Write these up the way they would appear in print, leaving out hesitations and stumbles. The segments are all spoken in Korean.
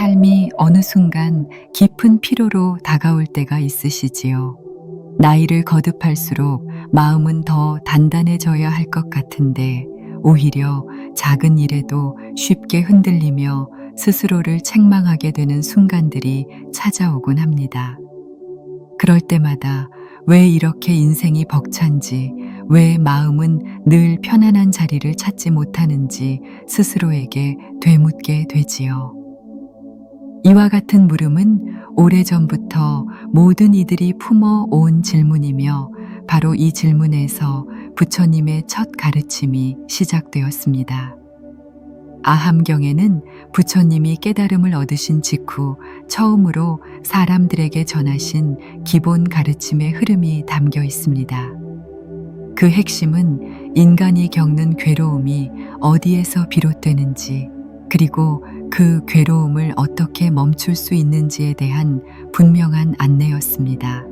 삶이 어느 순간 깊은 피로로 다가올 때가 있으시지요. 나이를 거듭할수록 마음은 더 단단해져야 할 것 같은데 오히려 작은 일에도 쉽게 흔들리며 스스로를 책망하게 되는 순간들이 찾아오곤 합니다. 그럴 때마다 왜 이렇게 인생이 벅찬지, 왜 마음은 늘 편안한 자리를 찾지 못하는지 스스로에게 되묻게 되지요. 이와 같은 물음은 오래전부터 모든 이들이 품어온 질문이며 바로 이 질문에서 부처님의 첫 가르침이 시작되었습니다. 아함경에는 부처님이 깨달음을 얻으신 직후 처음으로 사람들에게 전하신 기본 가르침의 흐름이 담겨 있습니다. 그 핵심은 인간이 겪는 괴로움이 어디에서 비롯되는지, 그리고 그 괴로움을 어떻게 멈출 수 있는지에 대한 분명한 안내였습니다.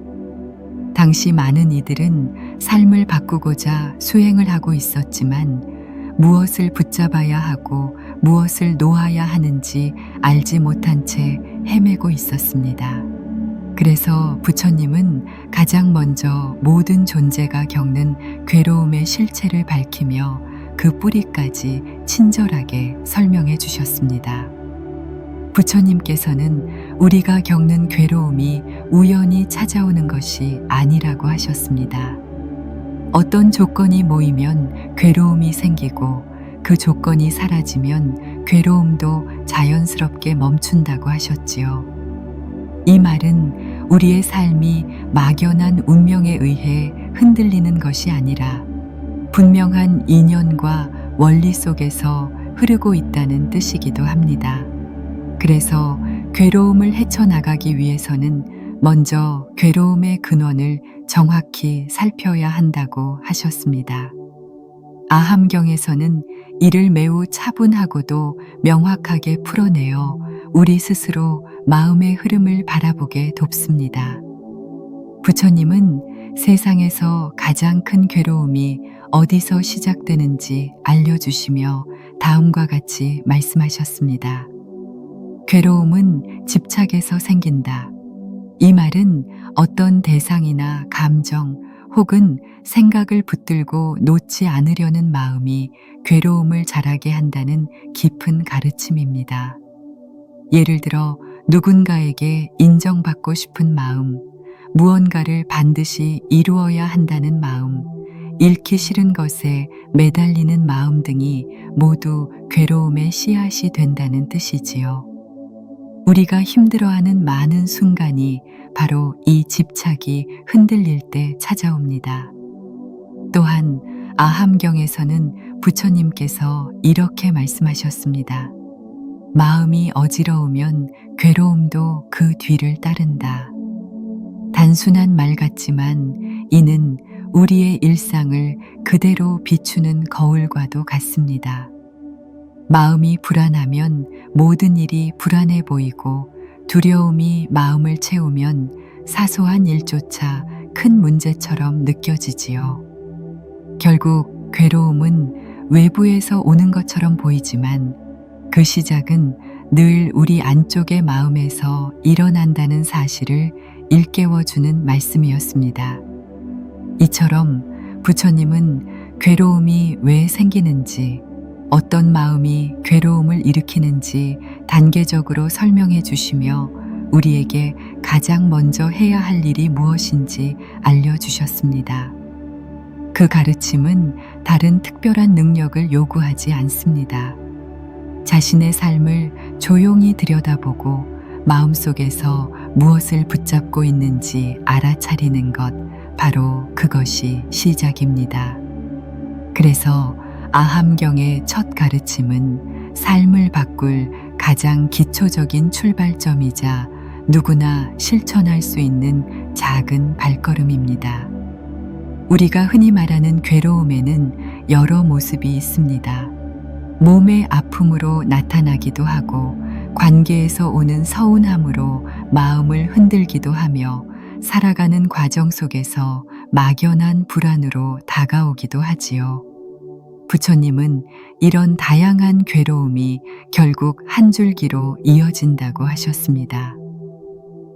당시 많은 이들은 삶을 바꾸고자 수행을 하고 있었지만 무엇을 붙잡아야 하고 무엇을 놓아야 하는지 알지 못한 채 헤매고 있었습니다. 그래서 부처님은 가장 먼저 모든 존재가 겪는 괴로움의 실체를 밝히며 그 뿌리까지 친절하게 설명해 주셨습니다. 부처님께서는 우리가 겪는 괴로움이 우연히 찾아오는 것이 아니라고 하셨습니다. 어떤 조건이 모이면 괴로움이 생기고 그 조건이 사라지면 괴로움도 자연스럽게 멈춘다고 하셨지요. 이 말은 우리의 삶이 막연한 운명에 의해 흔들리는 것이 아니라 분명한 인연과 원리 속에서 흐르고 있다는 뜻이기도 합니다. 그래서 괴로움을 헤쳐나가기 위해서는 먼저 괴로움의 근원을 정확히 살펴야 한다고 하셨습니다. 아함경에서는 이를 매우 차분하고도 명확하게 풀어내어 우리 스스로 마음의 흐름을 바라보게 돕습니다. 부처님은 세상에서 가장 큰 괴로움이 어디서 시작되는지 알려주시며 다음과 같이 말씀하셨습니다. 괴로움은 집착에서 생긴다. 이 말은 어떤 대상이나 감정 혹은 생각을 붙들고 놓지 않으려는 마음이 괴로움을 자라게 한다는 깊은 가르침입니다. 예를 들어 누군가에게 인정받고 싶은 마음, 무언가를 반드시 이루어야 한다는 마음, 잃기 싫은 것에 매달리는 마음 등이 모두 괴로움의 씨앗이 된다는 뜻이지요. 우리가 힘들어하는 많은 순간이 바로 이 집착이 흔들릴 때 찾아옵니다. 또한 아함경에서는 부처님께서 이렇게 말씀하셨습니다. 마음이 어지러우면 괴로움도 그 뒤를 따른다. 단순한 말 같지만 이는 우리의 일상을 그대로 비추는 거울과도 같습니다. 마음이 불안하면 모든 일이 불안해 보이고 두려움이 마음을 채우면 사소한 일조차 큰 문제처럼 느껴지지요. 결국 괴로움은 외부에서 오는 것처럼 보이지만 그 시작은 늘 우리 안쪽의 마음에서 일어난다는 사실을 일깨워주는 말씀이었습니다. 이처럼 부처님은 괴로움이 왜 생기는지, 어떤 마음이 괴로움을 일으키는지 단계적으로 설명해 주시며 우리에게 가장 먼저 해야 할 일이 무엇인지 알려주셨습니다. 그 가르침은 다른 특별한 능력을 요구하지 않습니다. 자신의 삶을 조용히 들여다보고 마음속에서 무엇을 붙잡고 있는지 알아차리는 것, 바로 그것이 시작입니다. 그래서 아함경의 첫 가르침은 삶을 바꿀 가장 기초적인 출발점이자 누구나 실천할 수 있는 작은 발걸음입니다. 우리가 흔히 말하는 괴로움에는 여러 모습이 있습니다. 몸의 아픔으로 나타나기도 하고 관계에서 오는 서운함으로 마음을 흔들기도 하며 살아가는 과정 속에서 막연한 불안으로 다가오기도 하지요. 부처님은 이런 다양한 괴로움이 결국 한 줄기로 이어진다고 하셨습니다.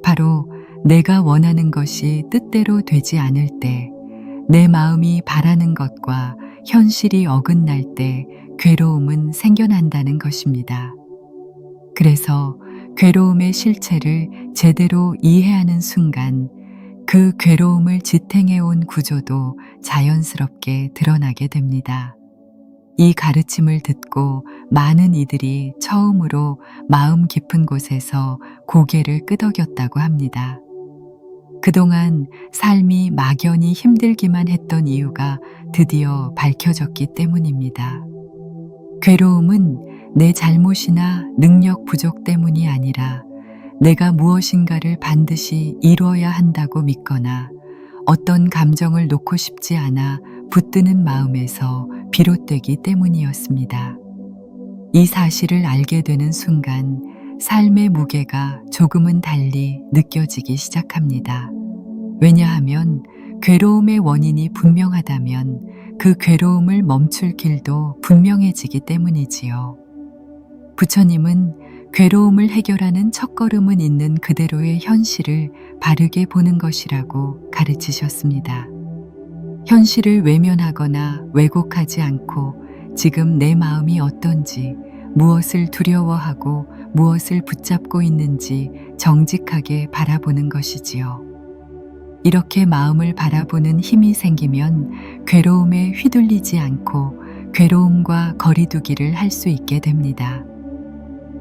바로 내가 원하는 것이 뜻대로 되지 않을 때, 내 마음이 바라는 것과 현실이 어긋날 때 괴로움은 생겨난다는 것입니다. 그래서 괴로움의 실체를 제대로 이해하는 순간 그 괴로움을 지탱해온 구조도 자연스럽게 드러나게 됩니다. 이 가르침을 듣고 많은 이들이 처음으로 마음 깊은 곳에서 고개를 끄덕였다고 합니다. 그동안 삶이 막연히 힘들기만 했던 이유가 드디어 밝혀졌기 때문입니다. 괴로움은 내 잘못이나 능력 부족 때문이 아니라 내가 무엇인가를 반드시 이루어야 한다고 믿거나 어떤 감정을 놓고 싶지 않아 붙드는 마음에서 비롯되기 때문이었습니다. 이 사실을 알게 되는 순간 삶의 무게가 조금은 달리 느껴지기 시작합니다. 왜냐하면 괴로움의 원인이 분명하다면 그 괴로움을 멈출 길도 분명해지기 때문이지요. 부처님은 괴로움을 해결하는 첫걸음은 있는 그대로의 현실을 바르게 보는 것이라고 가르치셨습니다. 현실을 외면하거나 왜곡하지 않고 지금 내 마음이 어떤지, 무엇을 두려워하고 무엇을 붙잡고 있는지 정직하게 바라보는 것이지요. 이렇게 마음을 바라보는 힘이 생기면 괴로움에 휘둘리지 않고 괴로움과 거리두기를 할 수 있게 됩니다.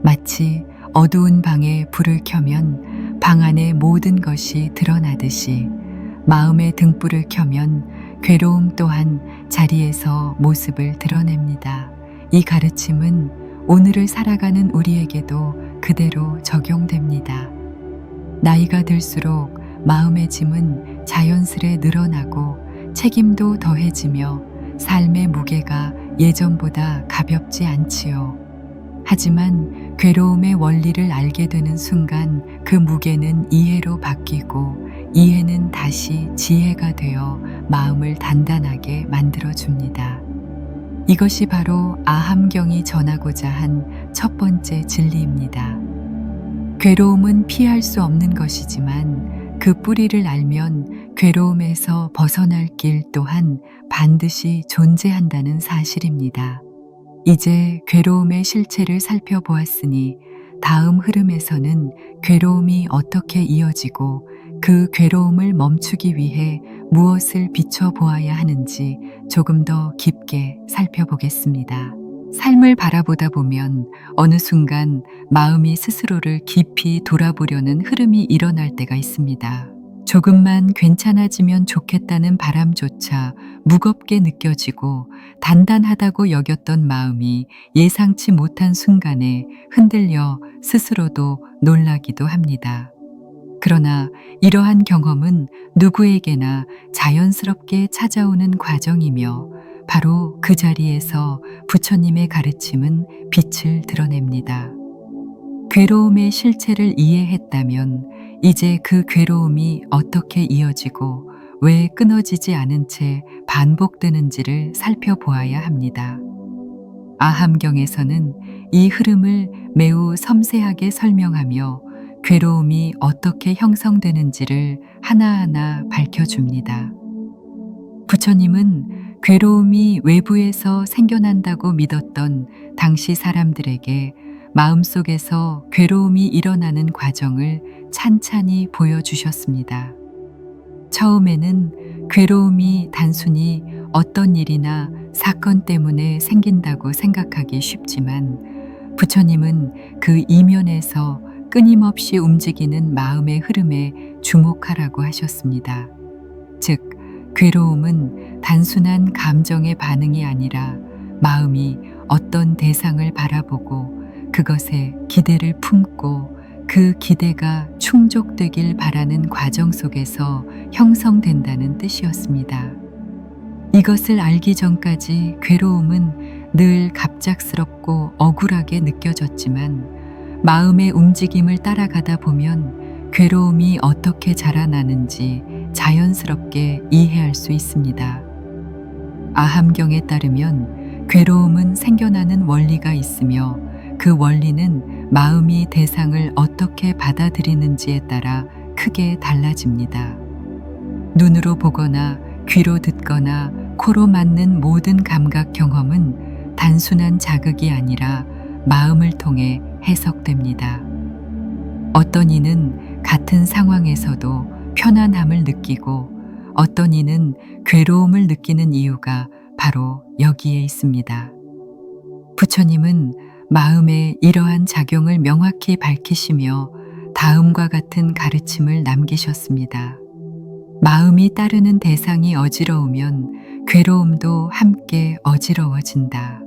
마치 어두운 방에 불을 켜면 방 안의 모든 것이 드러나듯이 마음의 등불을 켜면 괴로움 또한 자리에서 모습을 드러냅니다. 이 가르침은 오늘을 살아가는 우리에게도 그대로 적용됩니다. 나이가 들수록 마음의 짐은 자연스레 늘어나고 책임도 더해지며 삶의 무게가 예전보다 가볍지 않지요. 하지만 괴로움의 원리를 알게 되는 순간 그 무게는 이해로 바뀌고 이해는 다시 지혜가 되어 마음을 단단하게 만들어줍니다. 이것이 바로 아함경이 전하고자 한 첫 번째 진리입니다. 괴로움은 피할 수 없는 것이지만 그 뿌리를 알면 괴로움에서 벗어날 길 또한 반드시 존재한다는 사실입니다. 이제 괴로움의 실체를 살펴보았으니 다음 흐름에서는 괴로움이 어떻게 이어지고 그 괴로움을 멈추기 위해 무엇을 비춰보아야 하는지 조금 더 깊게 살펴보겠습니다. 삶을 바라보다 보면 어느 순간 마음이 스스로를 깊이 돌아보려는 흐름이 일어날 때가 있습니다. 조금만 괜찮아지면 좋겠다는 바람조차 무겁게 느껴지고 단단하다고 여겼던 마음이 예상치 못한 순간에 흔들려 스스로도 놀라기도 합니다. 그러나 이러한 경험은 누구에게나 자연스럽게 찾아오는 과정이며 바로 그 자리에서 부처님의 가르침은 빛을 드러냅니다. 괴로움의 실체를 이해했다면 이제 그 괴로움이 어떻게 이어지고 왜 끊어지지 않은 채 반복되는지를 살펴보아야 합니다. 아함경에서는 이 흐름을 매우 섬세하게 설명하며 괴로움이 어떻게 형성되는지를 하나하나 밝혀줍니다. 부처님은 괴로움이 외부에서 생겨난다고 믿었던 당시 사람들에게 마음속에서 괴로움이 일어나는 과정을 찬찬히 보여주셨습니다. 처음에는 괴로움이 단순히 어떤 일이나 사건 때문에 생긴다고 생각하기 쉽지만 부처님은 그 이면에서 끊임없이 움직이는 마음의 흐름에 주목하라고 하셨습니다. 즉, 괴로움은 단순한 감정의 반응이 아니라 마음이 어떤 대상을 바라보고 그것에 기대를 품고 그 기대가 충족되길 바라는 과정 속에서 형성된다는 뜻이었습니다. 이것을 알기 전까지 괴로움은 늘 갑작스럽고 억울하게 느껴졌지만 마음의 움직임을 따라가다 보면 괴로움이 어떻게 자라나는지 자연스럽게 이해할 수 있습니다. 아함경에 따르면 괴로움은 생겨나는 원리가 있으며 그 원리는 마음이 대상을 어떻게 받아들이는지에 따라 크게 달라집니다. 눈으로 보거나 귀로 듣거나 코로 맡는 모든 감각 경험은 단순한 자극이 아니라 마음을 통해 해석됩니다. 어떤 이는 같은 상황에서도 편안함을 느끼고 어떤 이는 괴로움을 느끼는 이유가 바로 여기에 있습니다. 부처님은 마음의 이러한 작용을 명확히 밝히시며 다음과 같은 가르침을 남기셨습니다. 마음이 따르는 대상이 어지러우면 괴로움도 함께 어지러워진다.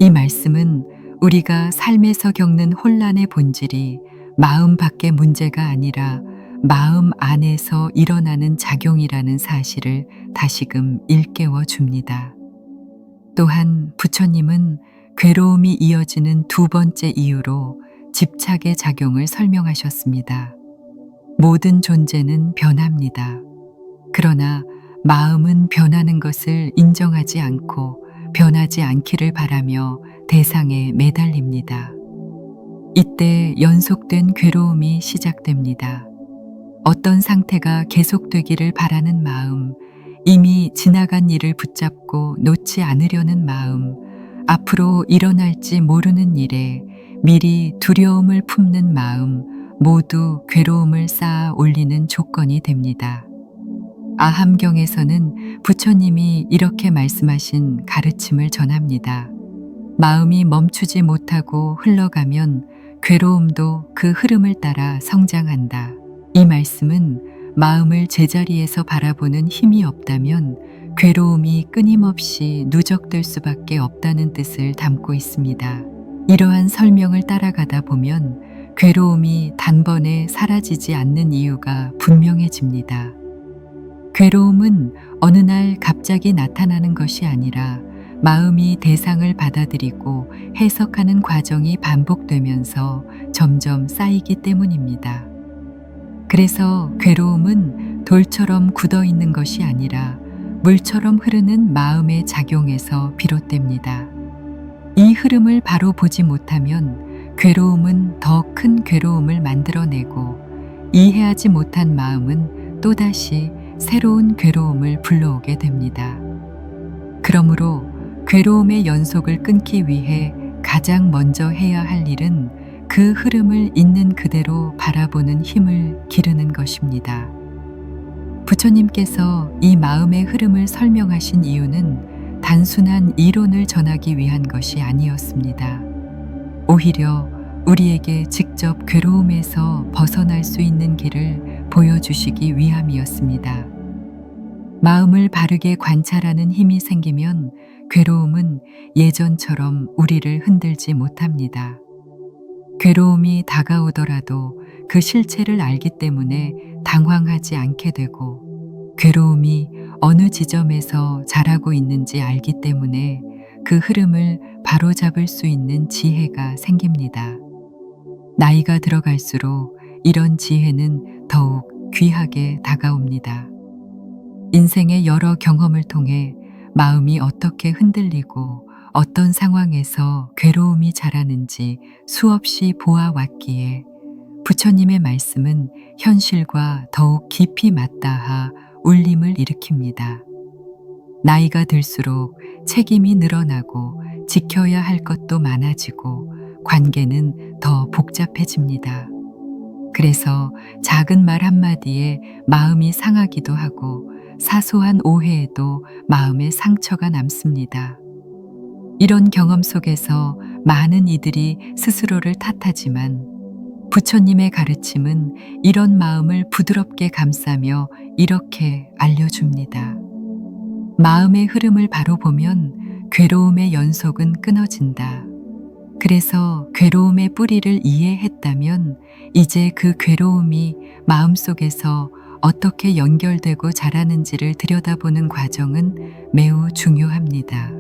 이 말씀은 우리가 삶에서 겪는 혼란의 본질이 마음 밖의 문제가 아니라 마음 안에서 일어나는 작용이라는 사실을 다시금 일깨워 줍니다. 또한 부처님은 괴로움이 이어지는 두 번째 이유로 집착의 작용을 설명하셨습니다. 모든 존재는 변합니다. 그러나 마음은 변하는 것을 인정하지 않고 변하지 않기를 바라며 대상에 매달립니다. 이때 연속된 괴로움이 시작됩니다. 어떤 상태가 계속되기를 바라는 마음, 이미 지나간 일을 붙잡고 놓지 않으려는 마음, 앞으로 일어날지 모르는 일에 미리 두려움을 품는 마음, 모두 괴로움을 쌓아 올리는 조건이 됩니다. 아함경에서는 부처님이 이렇게 말씀하신 가르침을 전합니다. 마음이 멈추지 못하고 흘러가면 괴로움도 그 흐름을 따라 성장한다. 이 말씀은 마음을 제자리에서 바라보는 힘이 없다면 괴로움이 끊임없이 누적될 수밖에 없다는 뜻을 담고 있습니다. 이러한 설명을 따라가다 보면 괴로움이 단번에 사라지지 않는 이유가 분명해집니다. 괴로움은 어느 날 갑자기 나타나는 것이 아니라 마음이 대상을 받아들이고 해석하는 과정이 반복되면서 점점 쌓이기 때문입니다. 그래서 괴로움은 돌처럼 굳어 있는 것이 아니라 물처럼 흐르는 마음의 작용에서 비롯됩니다. 이 흐름을 바로 보지 못하면 괴로움은 더 큰 괴로움을 만들어내고 이해하지 못한 마음은 또다시 새로운 괴로움을 불러오게 됩니다. 그러므로 괴로움의 연속을 끊기 위해 가장 먼저 해야 할 일은 그 흐름을 있는 그대로 바라보는 힘을 기르는 것입니다. 부처님께서 이 마음의 흐름을 설명하신 이유는 단순한 이론을 전하기 위한 것이 아니었습니다. 오히려 우리에게 직접 괴로움에서 벗어날 수 있는 길을 보여주시기 위함이었습니다. 마음을 바르게 관찰하는 힘이 생기면 괴로움은 예전처럼 우리를 흔들지 못합니다. 괴로움이 다가오더라도 그 실체를 알기 때문에 당황하지 않게 되고 괴로움이 어느 지점에서 자라고 있는지 알기 때문에 그 흐름을 바로잡을 수 있는 지혜가 생깁니다. 나이가 들어갈수록 이런 지혜는 더욱 귀하게 다가옵니다. 인생의 여러 경험을 통해 마음이 어떻게 흔들리고 어떤 상황에서 괴로움이 자라는지 수없이 보아왔기에 부처님의 말씀은 현실과 더욱 깊이 맞닿아 울림을 일으킵니다. 나이가 들수록 책임이 늘어나고 지켜야 할 것도 많아지고 관계는 더 복잡해집니다. 그래서 작은 말 한마디에 마음이 상하기도 하고 사소한 오해에도 마음의 상처가 남습니다. 이런 경험 속에서 많은 이들이 스스로를 탓하지만 부처님의 가르침은 이런 마음을 부드럽게 감싸며 이렇게 알려줍니다. 마음의 흐름을 바로 보면 괴로움의 연속은 끊어진다. 그래서 괴로움의 뿌리를 이해했다면 이제 그 괴로움이 마음속에서 어떻게 연결되고 자라는지를 들여다보는 과정은 매우 중요합니다.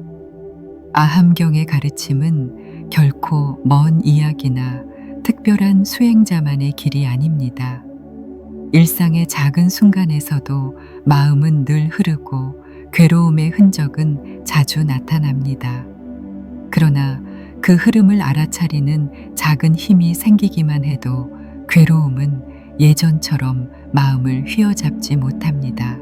아함경의 가르침은 결코 먼 이야기나 특별한 수행자만의 길이 아닙니다. 일상의 작은 순간에서도 마음은 늘 흐르고 괴로움의 흔적은 자주 나타납니다. 그러나 그 흐름을 알아차리는 작은 힘이 생기기만 해도 괴로움은 예전처럼 마음을 휘어잡지 못합니다.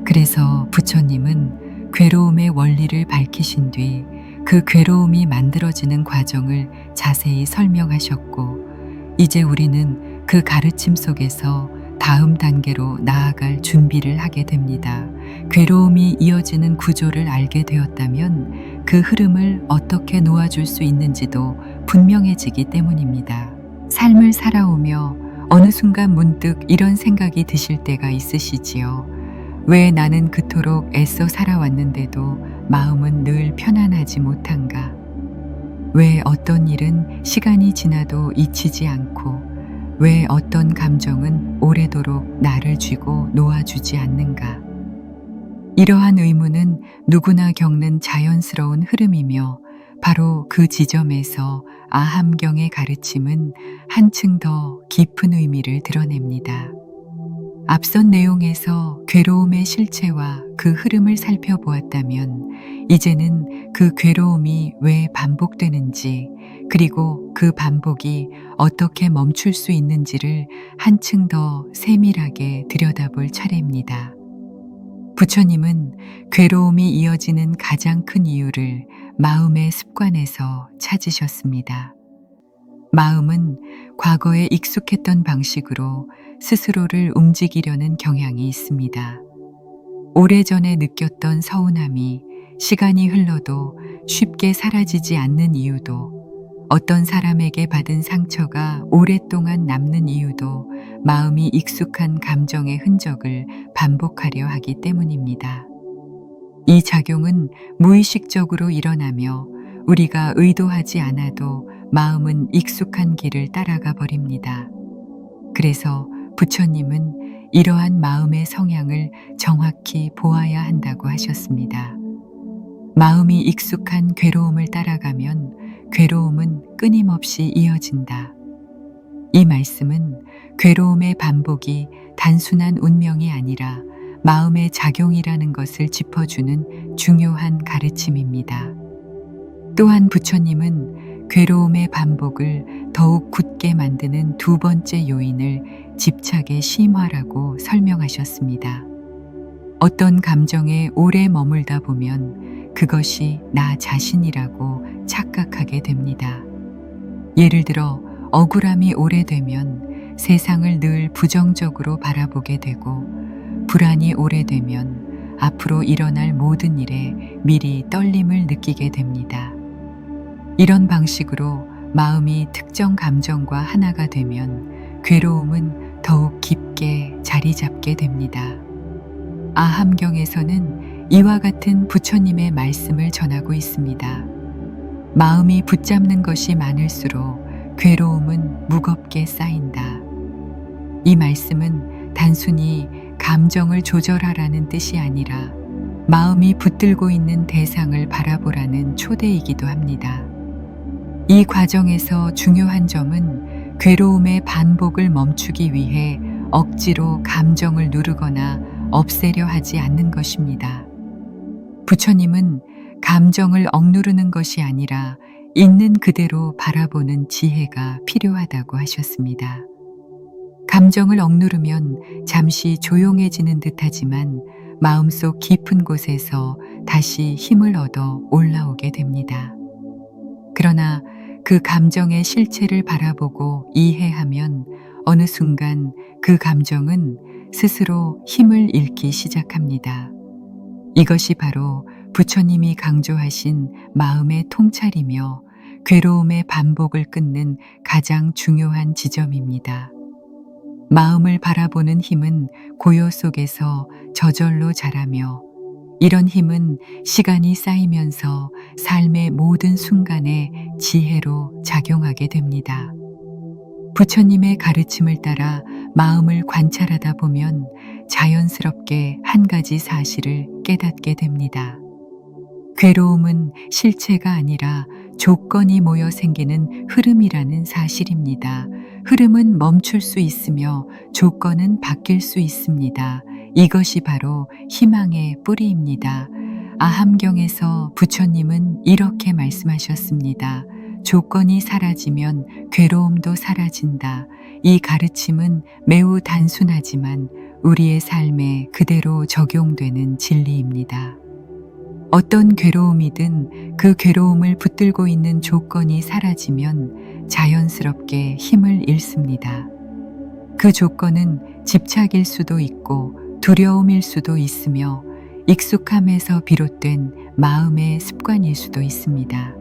그래서 부처님은 괴로움의 원리를 밝히신 뒤 그 괴로움이 만들어지는 과정을 자세히 설명하셨고, 이제 우리는 그 가르침 속에서 다음 단계로 나아갈 준비를 하게 됩니다. 괴로움이 이어지는 구조를 알게 되었다면 그 흐름을 어떻게 놓아줄 수 있는지도 분명해지기 때문입니다. 삶을 살아오며 어느 순간 문득 이런 생각이 드실 때가 있으시지요. 왜 나는 그토록 애써 살아왔는데도 마음은 늘 편안하지 못한가? 왜 어떤 일은 시간이 지나도 잊히지 않고, 왜 어떤 감정은 오래도록 나를 쥐고 놓아주지 않는가? 이러한 의문은 누구나 겪는 자연스러운 흐름이며, 바로 그 지점에서 아함경의 가르침은 한층 더 깊은 의미를 드러냅니다. 앞선 내용에서 괴로움의 실체와 그 흐름을 살펴보았다면, 이제는 그 괴로움이 왜 반복되는지, 그리고 그 반복이 어떻게 멈출 수 있는지를 한층 더 세밀하게 들여다볼 차례입니다. 부처님은 괴로움이 이어지는 가장 큰 이유를 마음의 습관에서 찾으셨습니다. 마음은 과거에 익숙했던 방식으로 스스로를 움직이려는 경향이 있습니다. 오래전에 느꼈던 서운함이 시간이 흘러도 쉽게 사라지지 않는 이유도, 어떤 사람에게 받은 상처가 오랫동안 남는 이유도 마음이 익숙한 감정의 흔적을 반복하려 하기 때문입니다. 이 작용은 무의식적으로 일어나며 우리가 의도하지 않아도 마음은 익숙한 길을 따라가 버립니다. 그래서 부처님은 이러한 마음의 성향을 정확히 보아야 한다고 하셨습니다. 마음이 익숙한 괴로움을 따라가면 괴로움은 끊임없이 이어진다. 이 말씀은 괴로움의 반복이 단순한 운명이 아니라 마음의 작용이라는 것을 짚어주는 중요한 가르침입니다. 또한 부처님은 괴로움의 반복을 더욱 굳게 만드는 두 번째 요인을 집착의 심화라고 설명하셨습니다. 어떤 감정에 오래 머물다 보면 그것이 나 자신이라고 착각하게 됩니다. 예를 들어 억울함이 오래되면 세상을 늘 부정적으로 바라보게 되고, 불안이 오래되면 앞으로 일어날 모든 일에 미리 떨림을 느끼게 됩니다. 이런 방식으로 마음이 특정 감정과 하나가 되면 괴로움은 더욱 깊게 자리 잡게 됩니다. 아함경에서는 이와 같은 부처님의 말씀을 전하고 있습니다. 마음이 붙잡는 것이 많을수록 괴로움은 무겁게 쌓인다. 이 말씀은 단순히 감정을 조절하라는 뜻이 아니라 마음이 붙들고 있는 대상을 바라보라는 초대이기도 합니다. 이 과정에서 중요한 점은 괴로움의 반복을 멈추기 위해 억지로 감정을 누르거나 없애려 하지 않는 것입니다. 부처님은 감정을 억누르는 것이 아니라 있는 그대로 바라보는 지혜가 필요하다고 하셨습니다. 감정을 억누르면 잠시 조용해지는 듯하지만 마음속 깊은 곳에서 다시 힘을 얻어 올라오게 됩니다. 그러나 그 감정의 실체를 바라보고 이해하면 어느 순간 그 감정은 스스로 힘을 잃기 시작합니다. 이것이 바로 부처님이 강조하신 마음의 통찰이며 괴로움의 반복을 끊는 가장 중요한 지점입니다. 마음을 바라보는 힘은 고요 속에서 저절로 자라며, 이런 힘은 시간이 쌓이면서 삶의 모든 순간에 지혜로 작용하게 됩니다. 부처님의 가르침을 따라 마음을 관찰하다 보면 자연스럽게 한 가지 사실을 깨닫게 됩니다. 괴로움은 실체가 아니라 조건이 모여 생기는 흐름이라는 사실입니다. 흐름은 멈출 수 있으며 조건은 바뀔 수 있습니다. 이것이 바로 희망의 뿌리입니다. 아함경에서 부처님은 이렇게 말씀하셨습니다. 조건이 사라지면 괴로움도 사라진다. 이 가르침은 매우 단순하지만 우리의 삶에 그대로 적용되는 진리입니다. 어떤 괴로움이든 그 괴로움을 붙들고 있는 조건이 사라지면 자연스럽게 힘을 잃습니다. 그 조건은 집착일 수도 있고 두려움일 수도 있으며 익숙함에서 비롯된 마음의 습관일 수도 있습니다.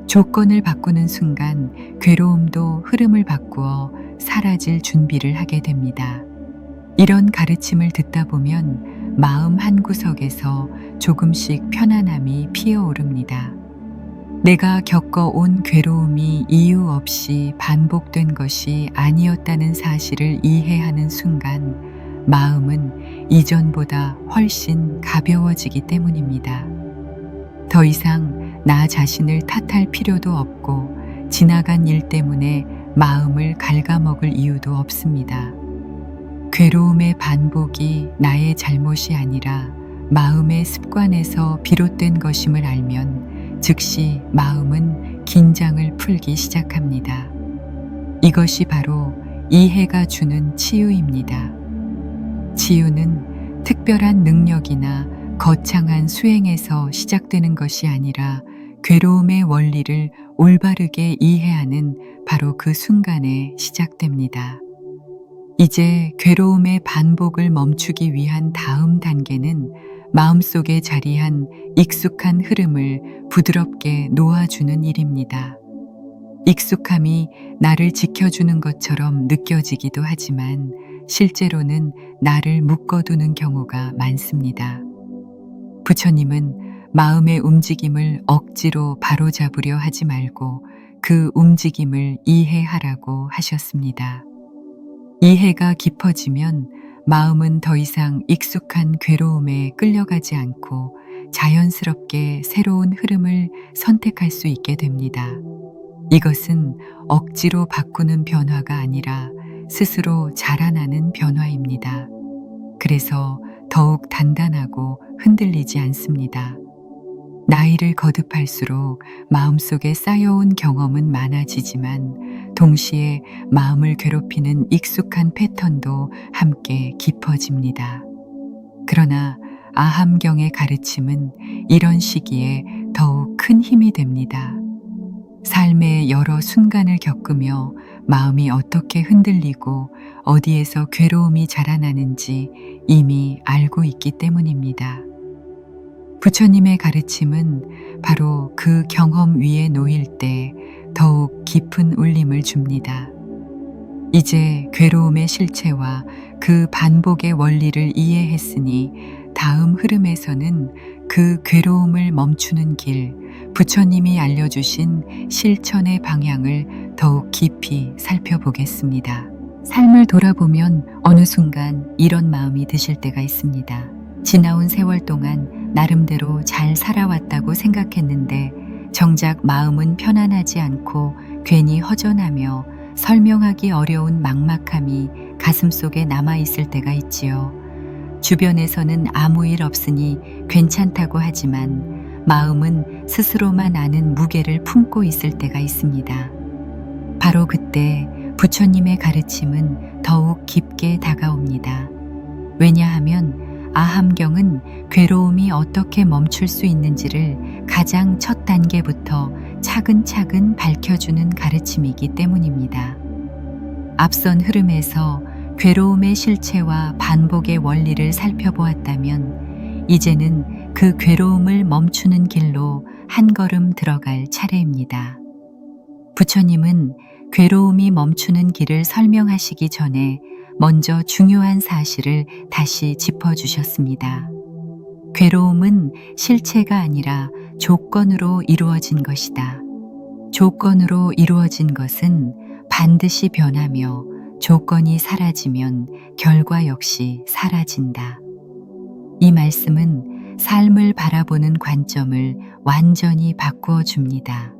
조건을 바꾸는 순간 괴로움도 흐름을 바꾸어 사라질 준비를 하게 됩니다. 이런 가르침을 듣다 보면 마음 한구석에서 조금씩 편안함이 피어오릅니다. 내가 겪어온 괴로움이 이유 없이 반복된 것이 아니었다는 사실을 이해하는 순간 마음은 이전보다 훨씬 가벼워지기 때문입니다. 더 이상 나 자신을 탓할 필요도 없고 지나간 일 때문에 마음을 갉아먹을 이유도 없습니다. 괴로움의 반복이 나의 잘못이 아니라 마음의 습관에서 비롯된 것임을 알면 즉시 마음은 긴장을 풀기 시작합니다. 이것이 바로 이해가 주는 치유입니다. 치유는 특별한 능력이나 거창한 수행에서 시작되는 것이 아니라 괴로움의 원리를 올바르게 이해하는 바로 그 순간에 시작됩니다. 이제 괴로움의 반복을 멈추기 위한 다음 단계는 마음속에 자리한 익숙한 흐름을 부드럽게 놓아주는 일입니다. 익숙함이 나를 지켜주는 것처럼 느껴지기도 하지만 실제로는 나를 묶어두는 경우가 많습니다. 부처님은 마음의 움직임을 억지로 바로잡으려 하지 말고 그 움직임을 이해하라고 하셨습니다. 이해가 깊어지면 마음은 더 이상 익숙한 괴로움에 끌려가지 않고 자연스럽게 새로운 흐름을 선택할 수 있게 됩니다. 이것은 억지로 바꾸는 변화가 아니라 스스로 자라나는 변화입니다. 그래서 더욱 단단하고 흔들리지 않습니다. 나이를 거듭할수록 마음속에 쌓여온 경험은 많아지지만 동시에 마음을 괴롭히는 익숙한 패턴도 함께 깊어집니다. 그러나 아함경의 가르침은 이런 시기에 더욱 큰 힘이 됩니다. 삶의 여러 순간을 겪으며 마음이 어떻게 흔들리고 어디에서 괴로움이 자라나는지 이미 알고 있기 때문입니다. 부처님의 가르침은 바로 그 경험 위에 놓일 때 더욱 깊은 울림을 줍니다. 이제 괴로움의 실체와 그 반복의 원리를 이해했으니 다음 흐름에서는 그 괴로움을 멈추는 길, 부처님이 알려주신 실천의 방향을 더욱 깊이 살펴보겠습니다. 삶을 돌아보면 어느 순간 이런 마음이 드실 때가 있습니다. 지나온 세월 동안 나름대로 잘 살아왔다고 생각했는데 정작 마음은 편안하지 않고 괜히 허전하며 설명하기 어려운 막막함이 가슴속에 남아있을 때가 있지요. 주변에서는 아무 일 없으니 괜찮다고 하지만 마음은 스스로만 아는 무게를 품고 있을 때가 있습니다. 바로 그때 부처님의 가르침은 더욱 깊게 다가옵니다. 왜냐하면 아함경은 괴로움이 어떻게 멈출 수 있는지를 가장 첫 단계부터 차근차근 밝혀주는 가르침이기 때문입니다. 앞선 흐름에서 괴로움의 실체와 반복의 원리를 살펴보았다면 이제는 그 괴로움을 멈추는 길로 한 걸음 들어갈 차례입니다. 부처님은 괴로움이 멈추는 길을 설명하시기 전에 먼저 중요한 사실을 다시 짚어주셨습니다. 괴로움은 실체가 아니라 조건으로 이루어진 것이다. 조건으로 이루어진 것은 반드시 변하며 조건이 사라지면 결과 역시 사라진다. 이 말씀은 삶을 바라보는 관점을 완전히 바꾸어 줍니다.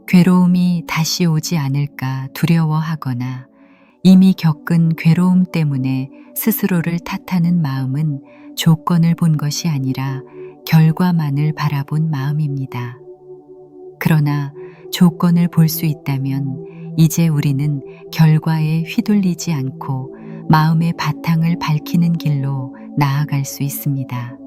괴로움이 다시 오지 않을까 두려워하거나 이미 겪은 괴로움 때문에 스스로를 탓하는 마음은 조건을 본 것이 아니라 결과만을 바라본 마음입니다. 그러나 조건을 볼 수 있다면 이제 우리는 결과에 휘둘리지 않고 마음의 바탕을 밝히는 길로 나아갈 수 있습니다.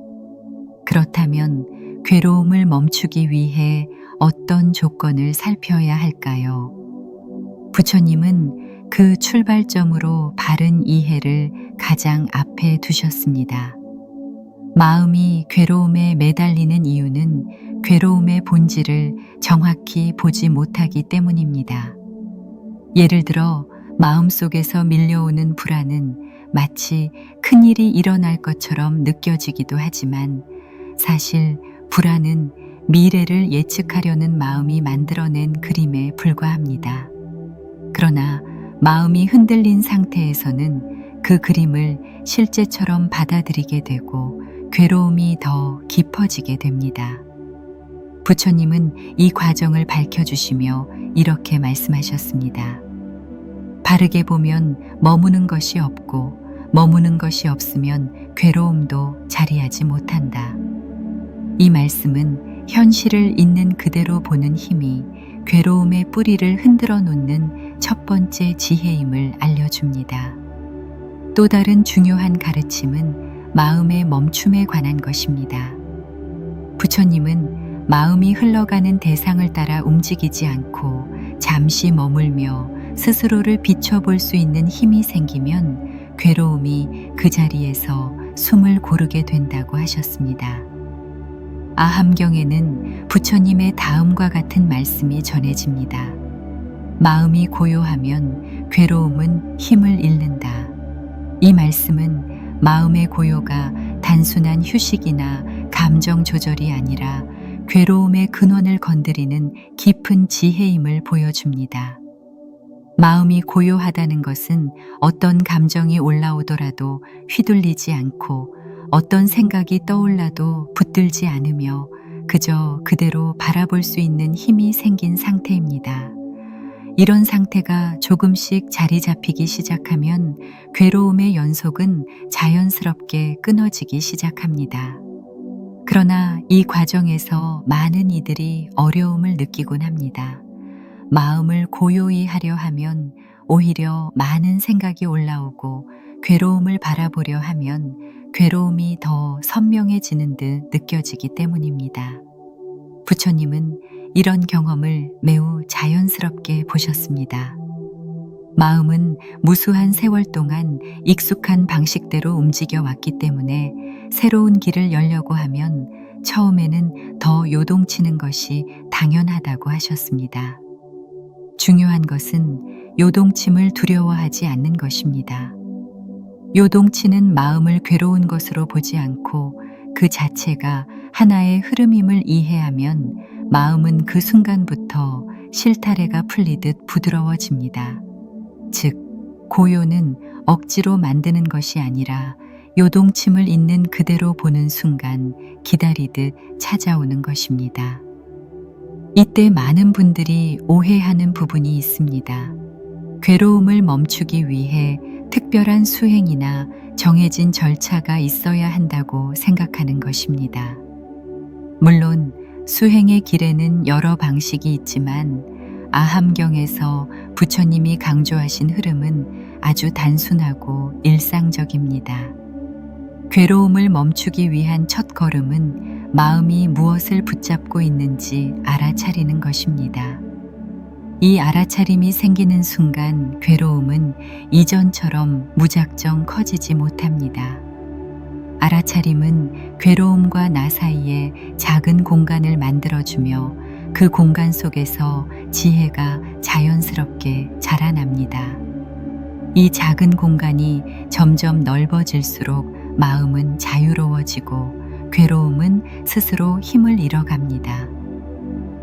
그렇다면 괴로움을 멈추기 위해 어떤 조건을 살펴야 할까요? 부처님은 그 출발점으로 바른 이해를 가장 앞에 두셨습니다. 마음이 괴로움에 매달리는 이유는 괴로움의 본질을 정확히 보지 못하기 때문입니다. 예를 들어 마음속에서 밀려오는 불안은 마치 큰일이 일어날 것처럼 느껴지기도 하지만 사실 불안은 미래를 예측하려는 마음이 만들어낸 그림에 불과합니다. 그러나 마음이 흔들린 상태에서는 그 그림을 실제처럼 받아들이게 되고 괴로움이 더 깊어지게 됩니다. 부처님은 이 과정을 밝혀주시며 이렇게 말씀하셨습니다. 바르게 보면 머무는 것이 없고 머무는 것이 없으면 괴로움도 자리하지 못한다. 이 말씀은 현실을 있는 그대로 보는 힘이 괴로움의 뿌리를 흔들어 놓는 첫 번째 지혜임을 알려줍니다. 또 다른 중요한 가르침은 마음의 멈춤에 관한 것입니다. 부처님은 마음이 흘러가는 대상을 따라 움직이지 않고 잠시 머물며 스스로를 비춰볼 수 있는 힘이 생기면 괴로움이 그 자리에서 숨을 고르게 된다고 하셨습니다. 아함경에는 부처님의 다음과 같은 말씀이 전해집니다. 마음이 고요하면 괴로움은 힘을 잃는다. 이 말씀은 마음의 고요가 단순한 휴식이나 감정 조절이 아니라 괴로움의 근원을 건드리는 깊은 지혜임을 보여줍니다. 마음이 고요하다는 것은 어떤 감정이 올라오더라도 휘둘리지 않고 어떤 생각이 떠올라도 붙들지 않으며 그저 그대로 바라볼 수 있는 힘이 생긴 상태입니다. 이런 상태가 조금씩 자리 잡히기 시작하면 괴로움의 연속은 자연스럽게 끊어지기 시작합니다. 그러나 이 과정에서 많은 이들이 어려움을 느끼곤 합니다. 마음을 고요히 하려 하면 오히려 많은 생각이 올라오고 괴로움을 바라보려 하면 괴로움이 더 선명해지는 듯 느껴지기 때문입니다. 부처님은 이런 경험을 매우 자연스럽게 보셨습니다. 마음은 무수한 세월 동안 익숙한 방식대로 움직여 왔기 때문에 새로운 길을 열려고 하면 처음에는 더 요동치는 것이 당연하다고 하셨습니다. 중요한 것은 요동침을 두려워하지 않는 것입니다. 요동치는 마음을 괴로운 것으로 보지 않고 그 자체가 하나의 흐름임을 이해하면 마음은 그 순간부터 실타래가 풀리듯 부드러워집니다. 즉, 고요는 억지로 만드는 것이 아니라 요동침을 있는 그대로 보는 순간 기다리듯 찾아오는 것입니다. 이때 많은 분들이 오해하는 부분이 있습니다. 괴로움을 멈추기 위해 특별한 수행이나 정해진 절차가 있어야 한다고 생각하는 것입니다. 물론 수행의 길에는 여러 방식이 있지만 아함경에서 부처님이 강조하신 흐름은 아주 단순하고 일상적입니다. 괴로움을 멈추기 위한 첫 걸음은 마음이 무엇을 붙잡고 있는지 알아차리는 것입니다. 이 알아차림이 생기는 순간 괴로움은 이전처럼 무작정 커지지 못합니다. 알아차림은 괴로움과 나 사이에 작은 공간을 만들어주며 그 공간 속에서 지혜가 자연스럽게 자라납니다. 이 작은 공간이 점점 넓어질수록 마음은 자유로워지고 괴로움은 스스로 힘을 잃어갑니다.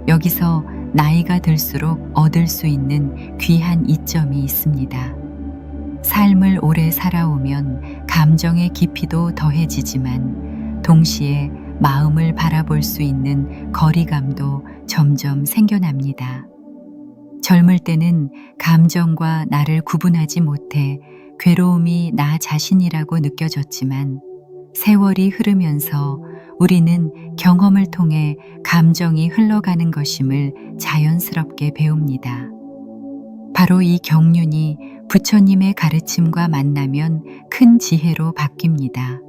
여기서 나이가 들수록 얻을 수 있는 귀한 이점이 있습니다. 삶을 오래 살아오면 감정의 깊이도 더해지지만 동시에 마음을 바라볼 수 있는 거리감도 점점 생겨납니다. 젊을 때는 감정과 나를 구분하지 못해 괴로움이 나 자신이라고 느껴졌지만 세월이 흐르면서 우리는 경험을 통해 감정이 흘러가는 것임을 자연스럽게 배웁니다. 바로 이 경륜이 부처님의 가르침과 만나면 큰 지혜로 바뀝니다.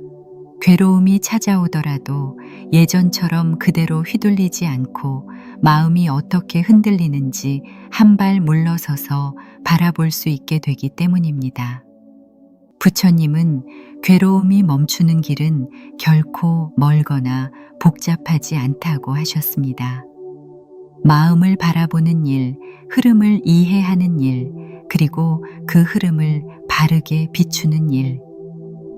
괴로움이 찾아오더라도 예전처럼 그대로 휘둘리지 않고 마음이 어떻게 흔들리는지 한 발 물러서서 바라볼 수 있게 되기 때문입니다. 부처님은 괴로움이 멈추는 길은 결코 멀거나 복잡하지 않다고 하셨습니다. 마음을 바라보는 일, 흐름을 이해하는 일, 그리고 그 흐름을 바르게 비추는 일.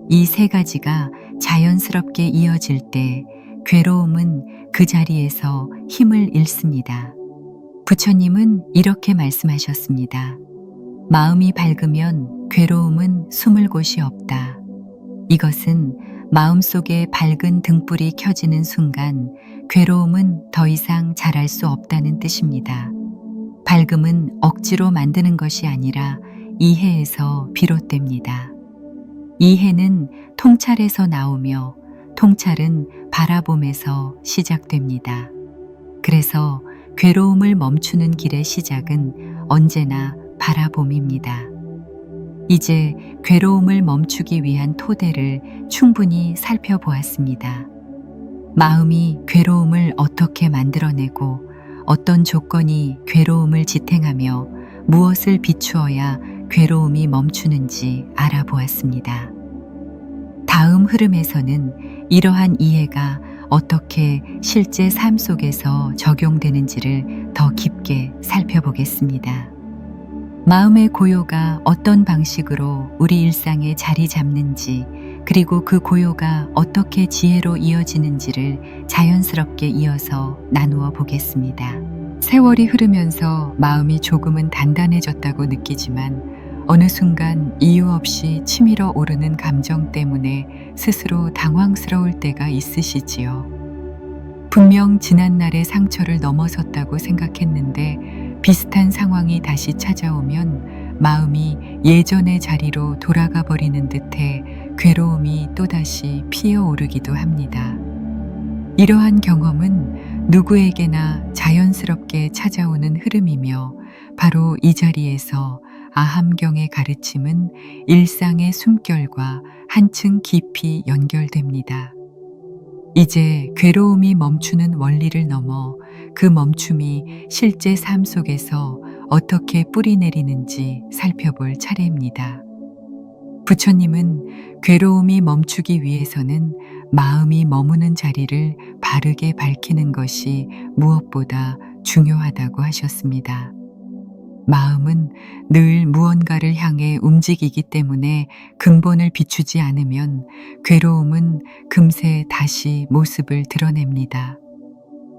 이 세 가지가 자연스럽게 이어질 때 괴로움은 그 자리에서 힘을 잃습니다. 부처님은 이렇게 말씀하셨습니다. 마음이 밝으면 괴로움은 숨을 곳이 없다. 이것은 마음속에 밝은 등불이 켜지는 순간 괴로움은 더 이상 자랄 수 없다는 뜻입니다. 밝음은 억지로 만드는 것이 아니라 이해에서 비롯됩니다. 이해는 통찰에서 나오며 통찰은 바라봄에서 시작됩니다. 그래서 괴로움을 멈추는 길의 시작은 언제나 바라봄입니다. 이제 괴로움을 멈추기 위한 토대를 충분히 살펴보았습니다. 마음이 괴로움을 어떻게 만들어내고 어떤 조건이 괴로움을 지탱하며 무엇을 비추어야 괴로움이 멈추는지 알아보았습니다. 다음 흐름에서는 이러한 이해가 어떻게 실제 삶 속에서 적용되는지를 더 깊게 살펴보겠습니다. 마음의 고요가 어떤 방식으로 우리 일상에 자리 잡는지, 그리고 그 고요가 어떻게 지혜로 이어지는지를 자연스럽게 이어서 나누어 보겠습니다. 세월이 흐르면서 마음이 조금은 단단해졌다고 느끼지만 어느 순간 이유 없이 치밀어 오르는 감정 때문에 스스로 당황스러울 때가 있으시지요. 분명 지난날의 상처를 넘어섰다고 생각했는데 비슷한 상황이 다시 찾아오면 마음이 예전의 자리로 돌아가 버리는 듯해 괴로움이 또다시 피어오르기도 합니다. 이러한 경험은 누구에게나 자연스럽게 찾아오는 흐름이며 바로 이 자리에서 아함경의 가르침은 일상의 숨결과 한층 깊이 연결됩니다. 이제 괴로움이 멈추는 원리를 넘어 그 멈춤이 실제 삶 속에서 어떻게 뿌리내리는지 살펴볼 차례입니다. 부처님은 괴로움이 멈추기 위해서는 마음이 머무는 자리를 바르게 밝히는 것이 무엇보다 중요하다고 하셨습니다. 마음은 늘 무언가를 향해 움직이기 때문에 근본을 비추지 않으면 괴로움은 금세 다시 모습을 드러냅니다.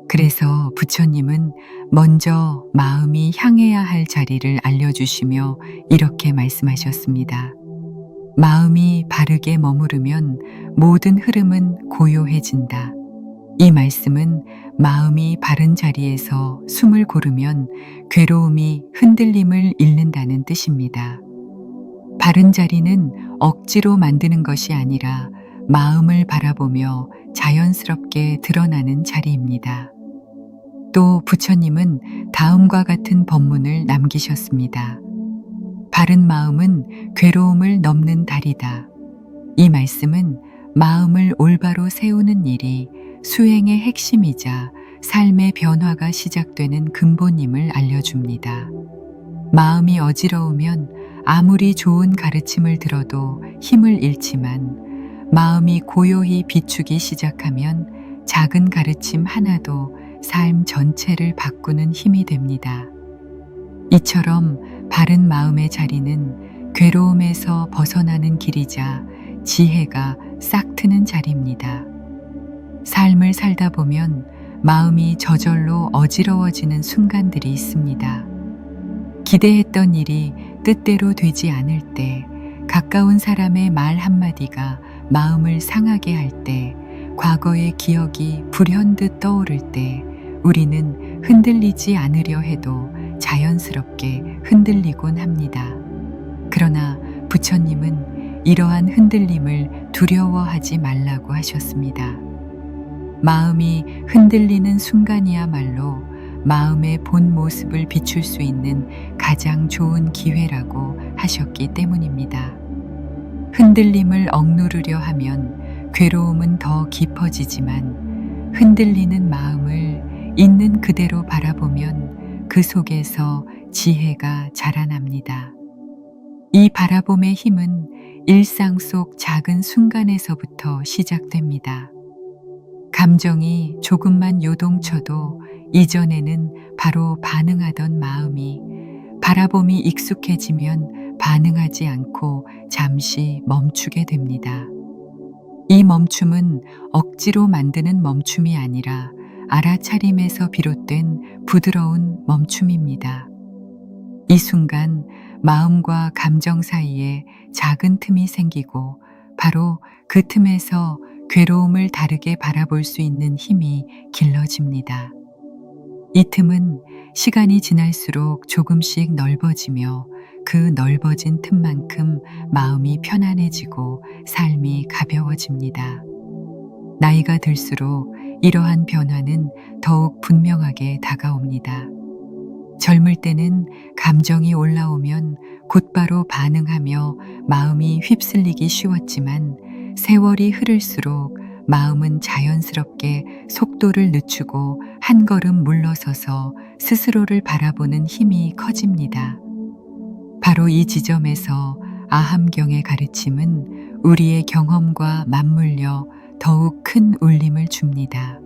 그래서 부처님은 먼저 마음이 향해야 할 자리를 알려주시며 이렇게 말씀하셨습니다. 마음이 바르게 머무르면 모든 흐름은 고요해진다. 이 말씀은 마음이 바른 자리에서 숨을 고르면 괴로움이 흔들림을 잃는다는 뜻입니다. 바른 자리는 억지로 만드는 것이 아니라 마음을 바라보며 자연스럽게 드러나는 자리입니다. 또 부처님은 다음과 같은 법문을 남기셨습니다. 바른 마음은 괴로움을 넘는 달이다. 이 말씀은 마음을 올바로 세우는 일이 수행의 핵심이자 삶의 변화가 시작되는 근본임을 알려줍니다. 마음이 어지러우면 아무리 좋은 가르침을 들어도 힘을 잃지만 마음이 고요히 비추기 시작하면 작은 가르침 하나도 삶 전체를 바꾸는 힘이 됩니다. 이처럼 바른 마음의 자리는 괴로움에서 벗어나는 길이자 지혜가 싹 트는 자리입니다. 삶을 살다 보면 마음이 저절로 어지러워지는 순간들이 있습니다. 기대했던 일이 뜻대로 되지 않을 때, 가까운 사람의 말 한마디가 마음을 상하게 할 때, 과거의 기억이 불현듯 떠오를 때, 우리는 흔들리지 않으려 해도 자연스럽게 흔들리곤 합니다. 그러나 부처님은 이러한 흔들림을 두려워하지 말라고 하셨습니다. 마음이 흔들리는 순간이야말로 마음의 본 모습을 비출 수 있는 가장 좋은 기회라고 하셨기 때문입니다. 흔들림을 억누르려 하면 괴로움은 더 깊어지지만 흔들리는 마음을 있는 그대로 바라보면 그 속에서 지혜가 자라납니다. 이 바라봄의 힘은 일상 속 작은 순간에서부터 시작됩니다. 감정이 조금만 요동쳐도 이전에는 바로 반응하던 마음이 바라봄이 익숙해지면 반응하지 않고 잠시 멈추게 됩니다. 이 멈춤은 억지로 만드는 멈춤이 아니라 알아차림에서 비롯된 부드러운 멈춤입니다. 이 순간 마음과 감정 사이에 작은 틈이 생기고 바로 그 틈에서 괴로움을 다르게 바라볼 수 있는 힘이 길러집니다. 이 틈은 시간이 지날수록 조금씩 넓어지며 그 넓어진 틈만큼 마음이 편안해지고 삶이 가벼워집니다. 나이가 들수록 이러한 변화는 더욱 분명하게 다가옵니다. 젊을 때는 감정이 올라오면 곧바로 반응하며 마음이 휩쓸리기 쉬웠지만 세월이 흐를수록 마음은 자연스럽게 속도를 늦추고 한 걸음 물러서서 스스로를 바라보는 힘이 커집니다. 바로 이 지점에서 아함경의 가르침은 우리의 경험과 맞물려 더욱 큰 울림을 줍니다.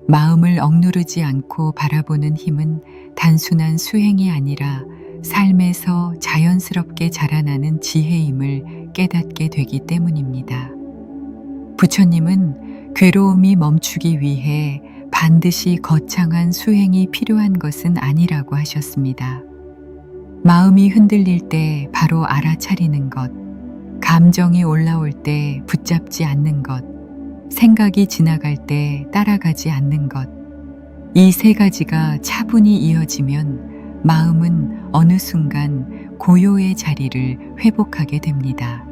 마음을 억누르지 않고 바라보는 힘은 단순한 수행이 아니라 삶에서 자연스럽게 자라나는 지혜임을 깨닫게 되기 때문입니다. 부처님은 괴로움이 멈추기 위해 반드시 거창한 수행이 필요한 것은 아니라고 하셨습니다. 마음이 흔들릴 때 바로 알아차리는 것, 감정이 올라올 때 붙잡지 않는 것, 생각이 지나갈 때 따라가지 않는 것, 이 세 가지가 차분히 이어지면 마음은 어느 순간 고요의 자리를 회복하게 됩니다.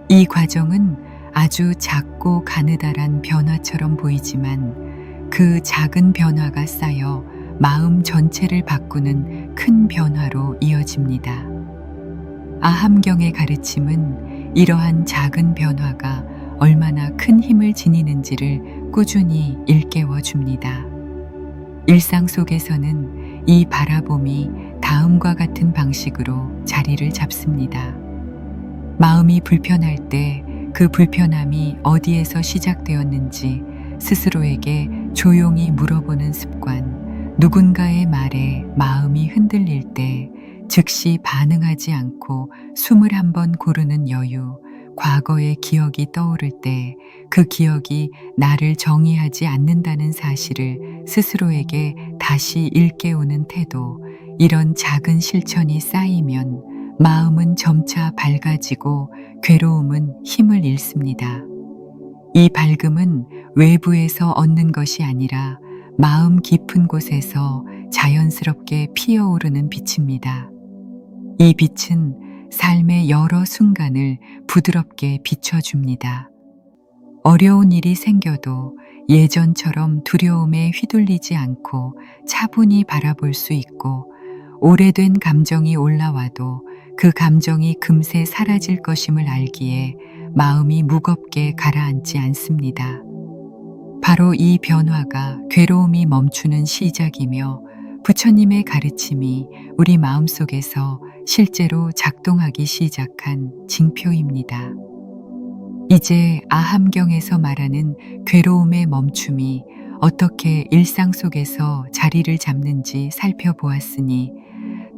이 과정은 아주 작고 가느다란 변화처럼 보이지만 그 작은 변화가 쌓여 마음 전체를 바꾸는 큰 변화로 이어집니다. 아함경의 가르침은 이러한 작은 변화가 얼마나 큰 힘을 지니는지를 꾸준히 일깨워 줍니다. 일상 속에서는 이 바라봄이 다음과 같은 방식으로 자리를 잡습니다. 마음이 불편할 때 그 불편함이 어디에서 시작되었는지 스스로에게 조용히 물어보는 습관, 누군가의 말에 마음이 흔들릴 때 즉시 반응하지 않고 숨을 한번 고르는 여유, 과거의 기억이 떠오를 때 그 기억이 나를 정의하지 않는다는 사실을 스스로에게 다시 일깨우는 태도, 이런 작은 실천이 쌓이면 마음은 점차 밝아지고 괴로움은 힘을 잃습니다. 이 밝음은 외부에서 얻는 것이 아니라 마음 깊은 곳에서 자연스럽게 피어오르는 빛입니다. 이 빛은 삶의 여러 순간을 부드럽게 비춰줍니다. 어려운 일이 생겨도 예전처럼 두려움에 휘둘리지 않고 차분히 바라볼 수 있고, 오래된 감정이 올라와도 그 감정이 금세 사라질 것임을 알기에 마음이 무겁게 가라앉지 않습니다. 바로 이 변화가 괴로움이 멈추는 시작이며 부처님의 가르침이 우리 마음속에서 실제로 작동하기 시작한 징표입니다. 이제 아함경에서 말하는 괴로움의 멈춤이 어떻게 일상 속에서 자리를 잡는지 살펴보았으니,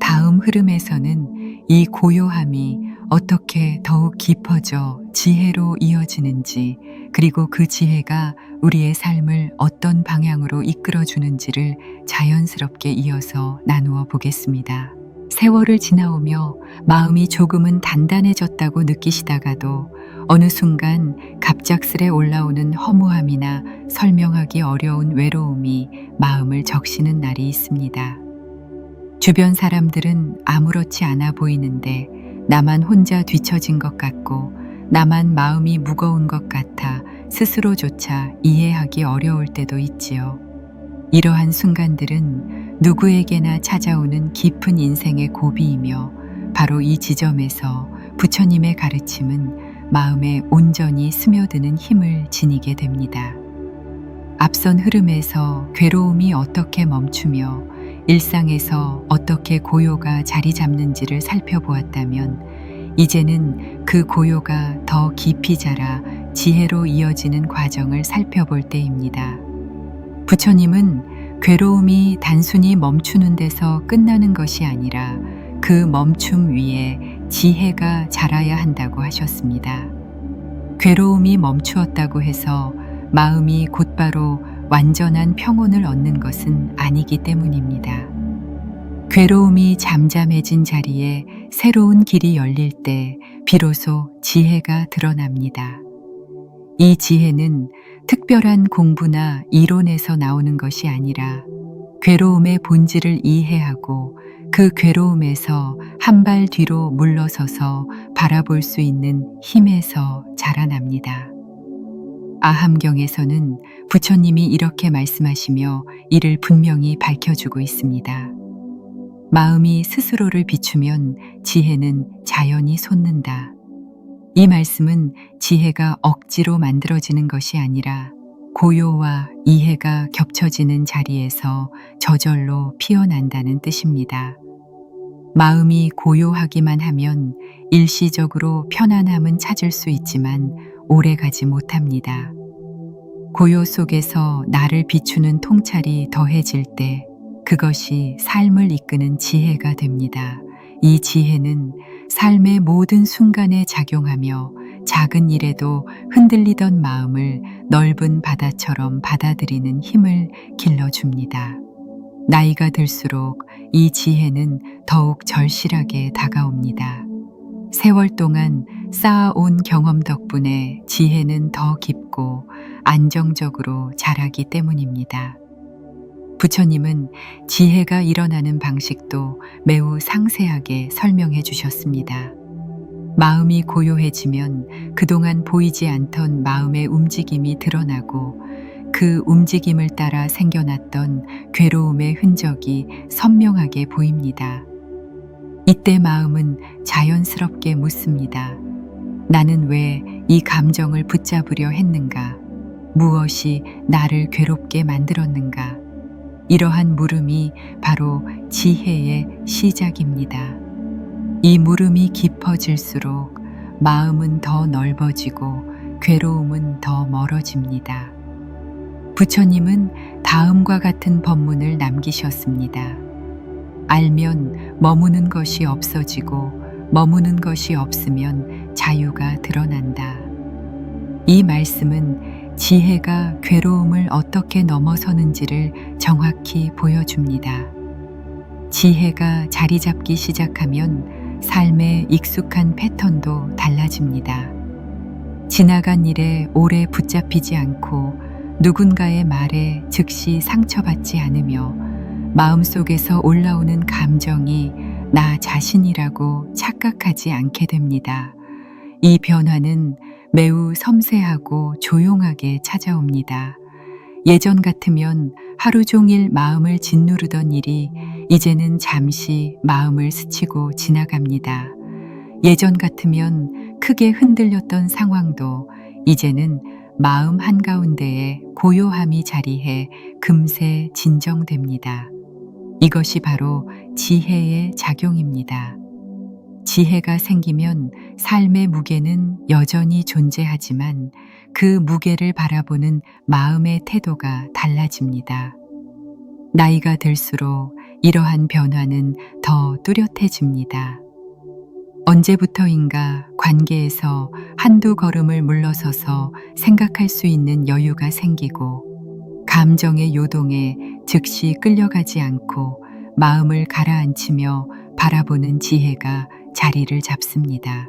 다음 흐름에서는 이 고요함이 어떻게 더욱 깊어져 지혜로 이어지는지, 그리고 그 지혜가 우리의 삶을 어떤 방향으로 이끌어주는지를 자연스럽게 이어서 나누어 보겠습니다. 세월을 지나오며 마음이 조금은 단단해졌다고 느끼시다가도 어느 순간 갑작스레 올라오는 허무함이나 설명하기 어려운 외로움이 마음을 적시는 날이 있습니다. 주변 사람들은 아무렇지 않아 보이는데 나만 혼자 뒤처진 것 같고 나만 마음이 무거운 것 같아 스스로조차 이해하기 어려울 때도 있지요. 이러한 순간들은 누구에게나 찾아오는 깊은 인생의 고비이며 바로 이 지점에서 부처님의 가르침은 마음에 온전히 스며드는 힘을 지니게 됩니다. 앞선 흐름에서 괴로움이 어떻게 멈추며 일상에서 어떻게 고요가 자리 잡는지를 살펴보았다면 이제는 그 고요가 더 깊이 자라 지혜로 이어지는 과정을 살펴볼 때입니다. 부처님은 괴로움이 단순히 멈추는 데서 끝나는 것이 아니라 그 멈춤 위에 지혜가 자라야 한다고 하셨습니다. 괴로움이 멈추었다고 해서 마음이 곧바로 완전한 평온을 얻는 것은 아니기 때문입니다. 괴로움이 잠잠해진 자리에 새로운 길이 열릴 때 비로소 지혜가 드러납니다. 이 지혜는 특별한 공부나 이론에서 나오는 것이 아니라 괴로움의 본질을 이해하고 그 괴로움에서 한 발 뒤로 물러서서 바라볼 수 있는 힘에서 자라납니다. 아함경에서는 부처님이 이렇게 말씀하시며 이를 분명히 밝혀주고 있습니다. 마음이 스스로를 비추면 지혜는 자연히 솟는다. 이 말씀은 지혜가 억지로 만들어지는 것이 아니라 고요와 이해가 겹쳐지는 자리에서 저절로 피어난다는 뜻입니다. 마음이 고요하기만 하면 일시적으로 편안함은 찾을 수 있지만 오래가지 못합니다. 고요 속에서 나를 비추는 통찰이 더해질 때 그것이 삶을 이끄는 지혜가 됩니다. 이 지혜는 삶의 모든 순간에 작용하며 작은 일에도 흔들리던 마음을 넓은 바다처럼 받아들이는 힘을 길러줍니다. 나이가 들수록 이 지혜는 더욱 절실하게 다가옵니다. 세월 동안 쌓아온 경험 덕분에 지혜는 더 깊고 안정적으로 자라기 때문입니다. 부처님은 지혜가 일어나는 방식도 매우 상세하게 설명해 주셨습니다. 마음이 고요해지면 그동안 보이지 않던 마음의 움직임이 드러나고 그 움직임을 따라 생겨났던 괴로움의 흔적이 선명하게 보입니다. 이때 마음은 자연스럽게 묻습니다. 나는 왜 이 감정을 붙잡으려 했는가? 무엇이 나를 괴롭게 만들었는가? 이러한 물음이 바로 지혜의 시작입니다. 이 물음이 깊어질수록 마음은 더 넓어지고 괴로움은 더 멀어집니다. 부처님은 다음과 같은 법문을 남기셨습니다. 알면 머무는 것이 없어지고 머무는 것이 없으면 자유가 드러난다. 이 말씀은 지혜가 괴로움을 어떻게 넘어서는지를 정확히 보여줍니다. 지혜가 자리 잡기 시작하면 삶의 익숙한 패턴도 달라집니다. 지나간 일에 오래 붙잡히지 않고 누군가의 말에 즉시 상처받지 않으며 마음속에서 올라오는 감정이 나 자신이라고 착각하지 않게 됩니다. 이 변화는 매우 섬세하고 조용하게 찾아옵니다. 예전 같으면 하루 종일 마음을 짓누르던 일이 이제는 잠시 마음을 스치고 지나갑니다. 예전 같으면 크게 흔들렸던 상황도 이제는 마음 한가운데에 고요함이 자리해 금세 진정됩니다. 이것이 바로 지혜의 작용입니다. 지혜가 생기면 삶의 무게는 여전히 존재하지만 그 무게를 바라보는 마음의 태도가 달라집니다. 나이가 들수록 이러한 변화는 더 뚜렷해집니다. 언제부터인가 관계에서 한두 걸음을 물러서서 생각할 수 있는 여유가 생기고 감정의 요동에 즉시 끌려가지 않고 마음을 가라앉히며 바라보는 지혜가 자리를 잡습니다.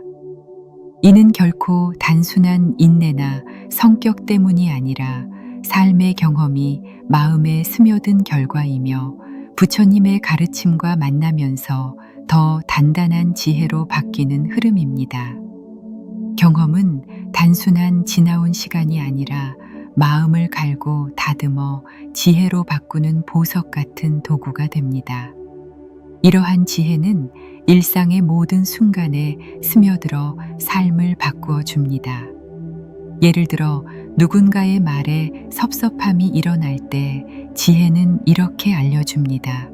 이는 결코 단순한 인내나 성격 때문이 아니라 삶의 경험이 마음에 스며든 결과이며 부처님의 가르침과 만나면서 더 단단한 지혜로 바뀌는 흐름입니다. 경험은 단순한 지나온 시간이 아니라 마음을 갈고 다듬어 지혜로 바꾸는 보석 같은 도구가 됩니다. 이러한 지혜는 일상의 모든 순간에 스며들어 삶을 바꾸어 줍니다. 예를 들어 누군가의 말에 섭섭함이 일어날 때 지혜는 이렇게 알려줍니다.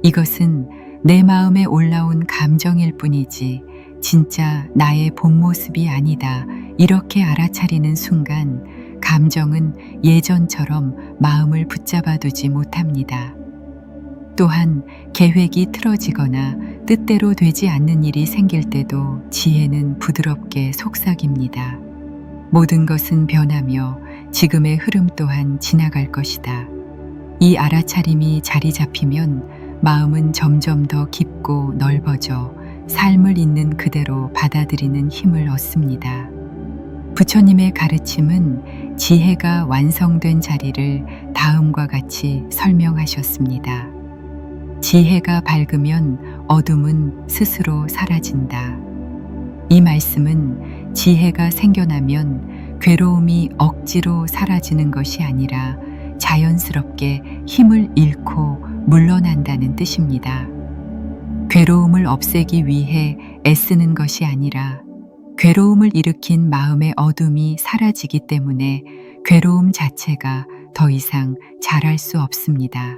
이것은 내 마음에 올라온 감정일 뿐이지 진짜 나의 본 모습이 아니다. 이렇게 알아차리는 순간 감정은 예전처럼 마음을 붙잡아두지 못합니다. 또한 계획이 틀어지거나 뜻대로 되지 않는 일이 생길 때도 지혜는 부드럽게 속삭입니다. 모든 것은 변하며 지금의 흐름 또한 지나갈 것이다. 이 알아차림이 자리 잡히면 마음은 점점 더 깊고 넓어져 삶을 있는 그대로 받아들이는 힘을 얻습니다. 부처님의 가르침은 지혜가 완성된 자리를 다음과 같이 설명하셨습니다. 지혜가 밝으면 어둠은 스스로 사라진다. 이 말씀은 지혜가 생겨나면 괴로움이 억지로 사라지는 것이 아니라 자연스럽게 힘을 잃고 물러난다는 뜻입니다. 괴로움을 없애기 위해 애쓰는 것이 아니라 괴로움을 일으킨 마음의 어둠이 사라지기 때문에 괴로움 자체가 더 이상 자랄 수 없습니다.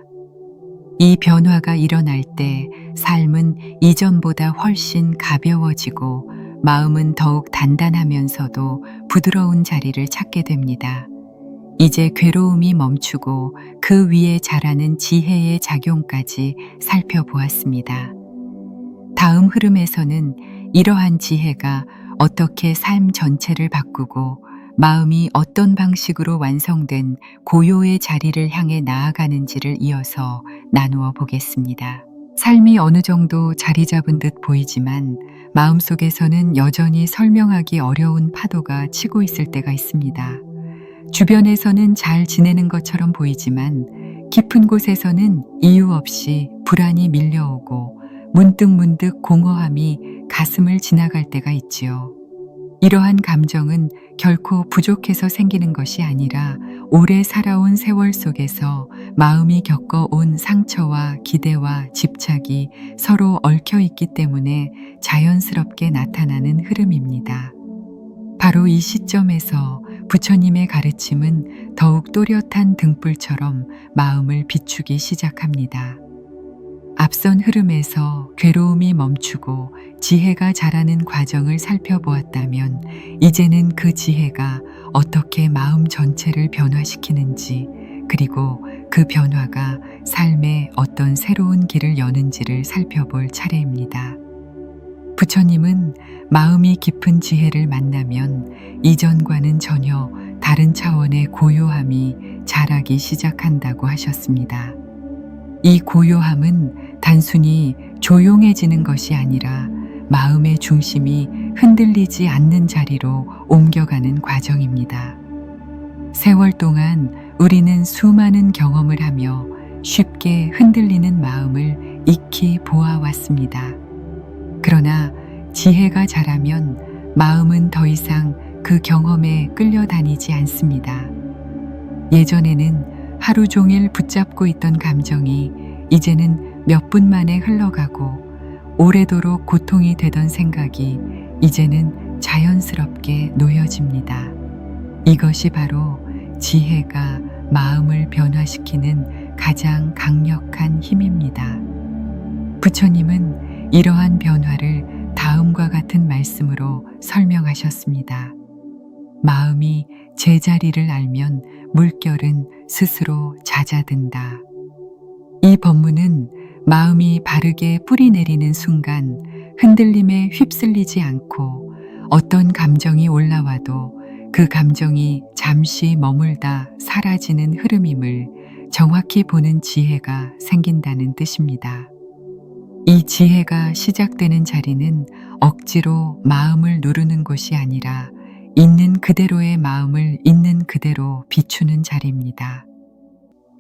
이 변화가 일어날 때 삶은 이전보다 훨씬 가벼워지고 마음은 더욱 단단하면서도 부드러운 자리를 찾게 됩니다. 이제 괴로움이 멈추고 그 위에 자라는 지혜의 작용까지 살펴보았습니다. 다음 흐름에서는 이러한 지혜가 어떻게 삶 전체를 바꾸고 마음이 어떤 방식으로 완성된 고요의 자리를 향해 나아가는지를 이어서 나누어 보겠습니다. 삶이 어느 정도 자리 잡은 듯 보이지만 마음속에서는 여전히 설명하기 어려운 파도가 치고 있을 때가 있습니다. 주변에서는 잘 지내는 것처럼 보이지만 깊은 곳에서는 이유 없이 불안이 밀려오고 문득문득 공허함이 가슴을 지나갈 때가 있지요. 이러한 감정은 결코 부족해서 생기는 것이 아니라 오래 살아온 세월 속에서 마음이 겪어온 상처와 기대와 집착이 서로 얽혀있기 때문에 자연스럽게 나타나는 흐름입니다. 바로 이 시점에서 부처님의 가르침은 더욱 또렷한 등불처럼 마음을 비추기 시작합니다. 앞선 흐름에서 괴로움이 멈추고 지혜가 자라는 과정을 살펴보았다면 이제는 그 지혜가 어떻게 마음 전체를 변화시키는지 그리고 그 변화가 삶에 어떤 새로운 길을 여는지를 살펴볼 차례입니다. 부처님은 마음이 깊은 지혜를 만나면 이전과는 전혀 다른 차원의 고요함이 자라기 시작한다고 하셨습니다. 이 고요함은 단순히 조용해지는 것이 아니라 마음의 중심이 흔들리지 않는 자리로 옮겨가는 과정입니다. 세월 동안 우리는 수많은 경험을 하며 쉽게 흔들리는 마음을 익히 보아왔습니다. 그러나 지혜가 자라면 마음은 더 이상 그 경험에 끌려다니지 않습니다. 예전에는 하루 종일 붙잡고 있던 감정이 이제는 몇 분 만에 흘러가고 오래도록 고통이 되던 생각이 이제는 자연스럽게 놓여집니다. 이것이 바로 지혜가 마음을 변화시키는 가장 강력한 힘입니다. 부처님은 이러한 변화를 다음과 같은 말씀으로 설명하셨습니다. 마음이 제자리를 알면 물결은 스스로 잦아든다. 이 법문은 마음이 바르게 뿌리 내리는 순간 흔들림에 휩쓸리지 않고 어떤 감정이 올라와도 그 감정이 잠시 머물다 사라지는 흐름임을 정확히 보는 지혜가 생긴다는 뜻입니다. 이 지혜가 시작되는 자리는 억지로 마음을 누르는 곳이 아니라 있는 그대로의 마음을 있는 그대로 비추는 자리입니다.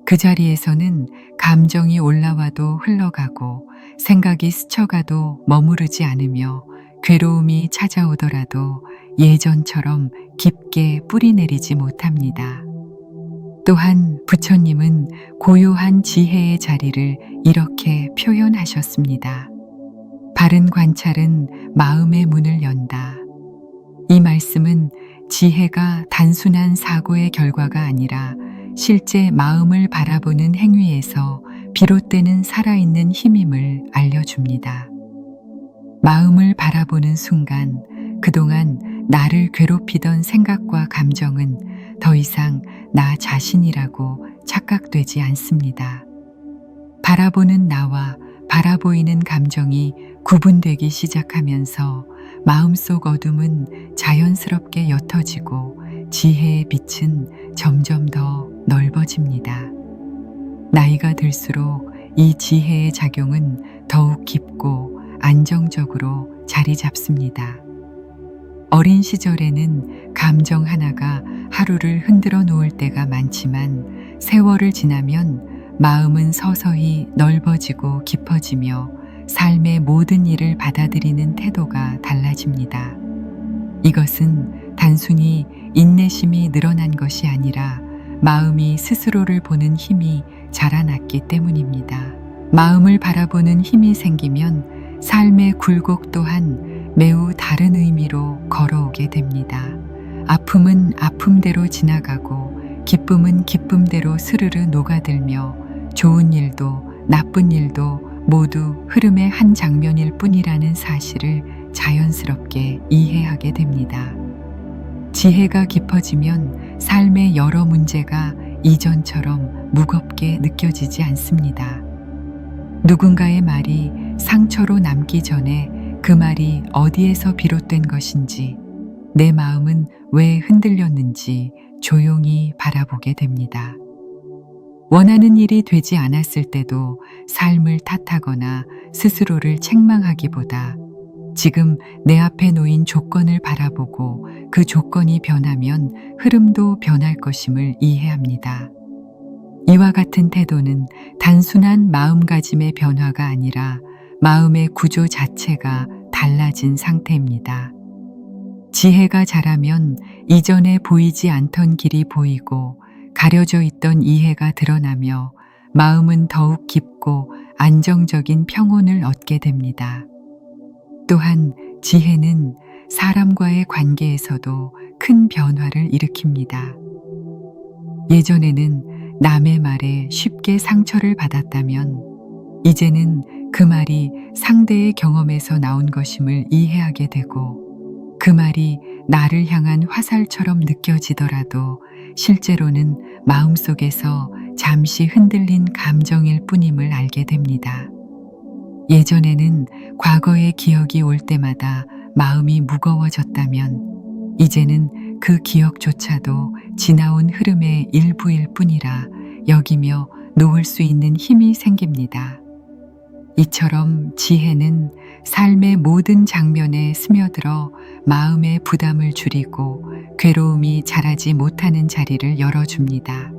그 자리에서는 감정이 올라와도 흘러가고 생각이 스쳐가도 머무르지 않으며 괴로움이 찾아오더라도 예전처럼 깊게 뿌리내리지 못합니다. 또한 부처님은 고요한 지혜의 자리를 이렇게 표현하셨습니다. 바른 관찰은 마음의 문을 연다. 이 말씀은 지혜가 단순한 사고의 결과가 아니라 실제 마음을 바라보는 행위에서 비롯되는 살아있는 힘임을 알려줍니다. 마음을 바라보는 순간 그동안 나를 괴롭히던 생각과 감정은 더 이상 나 자신이라고 착각되지 않습니다. 바라보는 나와 바라보이는 감정이 구분되기 시작하면서 마음속 어둠은 자연스럽게 옅어지고 지혜의 빛은 점점 더 넓어집니다. 나이가 들수록 이 지혜의 작용은 더욱 깊고 안정적으로 자리 잡습니다. 어린 시절에는 감정 하나가 하루를 흔들어 놓을 때가 많지만 세월을 지나면 마음은 서서히 넓어지고 깊어지며 삶의 모든 일을 받아들이는 태도가 달라집니다. 이것은 단순히 인내심이 늘어난 것이 아니라 마음이 스스로를 보는 힘이 자라났기 때문입니다. 마음을 바라보는 힘이 생기면 삶의 굴곡 또한 매우 다른 의미로 걸어오게 됩니다. 아픔은 아픔대로 지나가고 기쁨은 기쁨대로 스르르 녹아들며 좋은 일도 나쁜 일도 모두 흐름의 한 장면일 뿐이라는 사실을 자연스럽게 이해하게 됩니다. 지혜가 깊어지면 삶의 여러 문제가 이전처럼 무겁게 느껴지지 않습니다. 누군가의 말이 상처로 남기 전에 그 말이 어디에서 비롯된 것인지, 내 마음은 왜 흔들렸는지 조용히 바라보게 됩니다. 원하는 일이 되지 않았을 때도 삶을 탓하거나 스스로를 책망하기보다 지금 내 앞에 놓인 조건을 바라보고 그 조건이 변하면 흐름도 변할 것임을 이해합니다. 이와 같은 태도는 단순한 마음가짐의 변화가 아니라 마음의 구조 자체가 달라진 상태입니다. 지혜가 자라면 이전에 보이지 않던 길이 보이고 가려져 있던 이해가 드러나며 마음은 더욱 깊고 안정적인 평온을 얻게 됩니다. 또한 지혜는 사람과의 관계에서도 큰 변화를 일으킵니다. 예전에는 남의 말에 쉽게 상처를 받았다면 이제는 그 말이 상대의 경험에서 나온 것임을 이해하게 되고 그 말이 나를 향한 화살처럼 느껴지더라도 실제로는 마음속에서 잠시 흔들린 감정일 뿐임을 알게 됩니다. 예전에는 과거의 기억이 올 때마다 마음이 무거워졌다면 이제는 그 기억조차도 지나온 흐름의 일부일 뿐이라 여기며 놓을 수 있는 힘이 생깁니다. 이처럼 지혜는 삶의 모든 장면에 스며들어 마음의 부담을 줄이고 괴로움이 자라지 못하는 자리를 열어줍니다.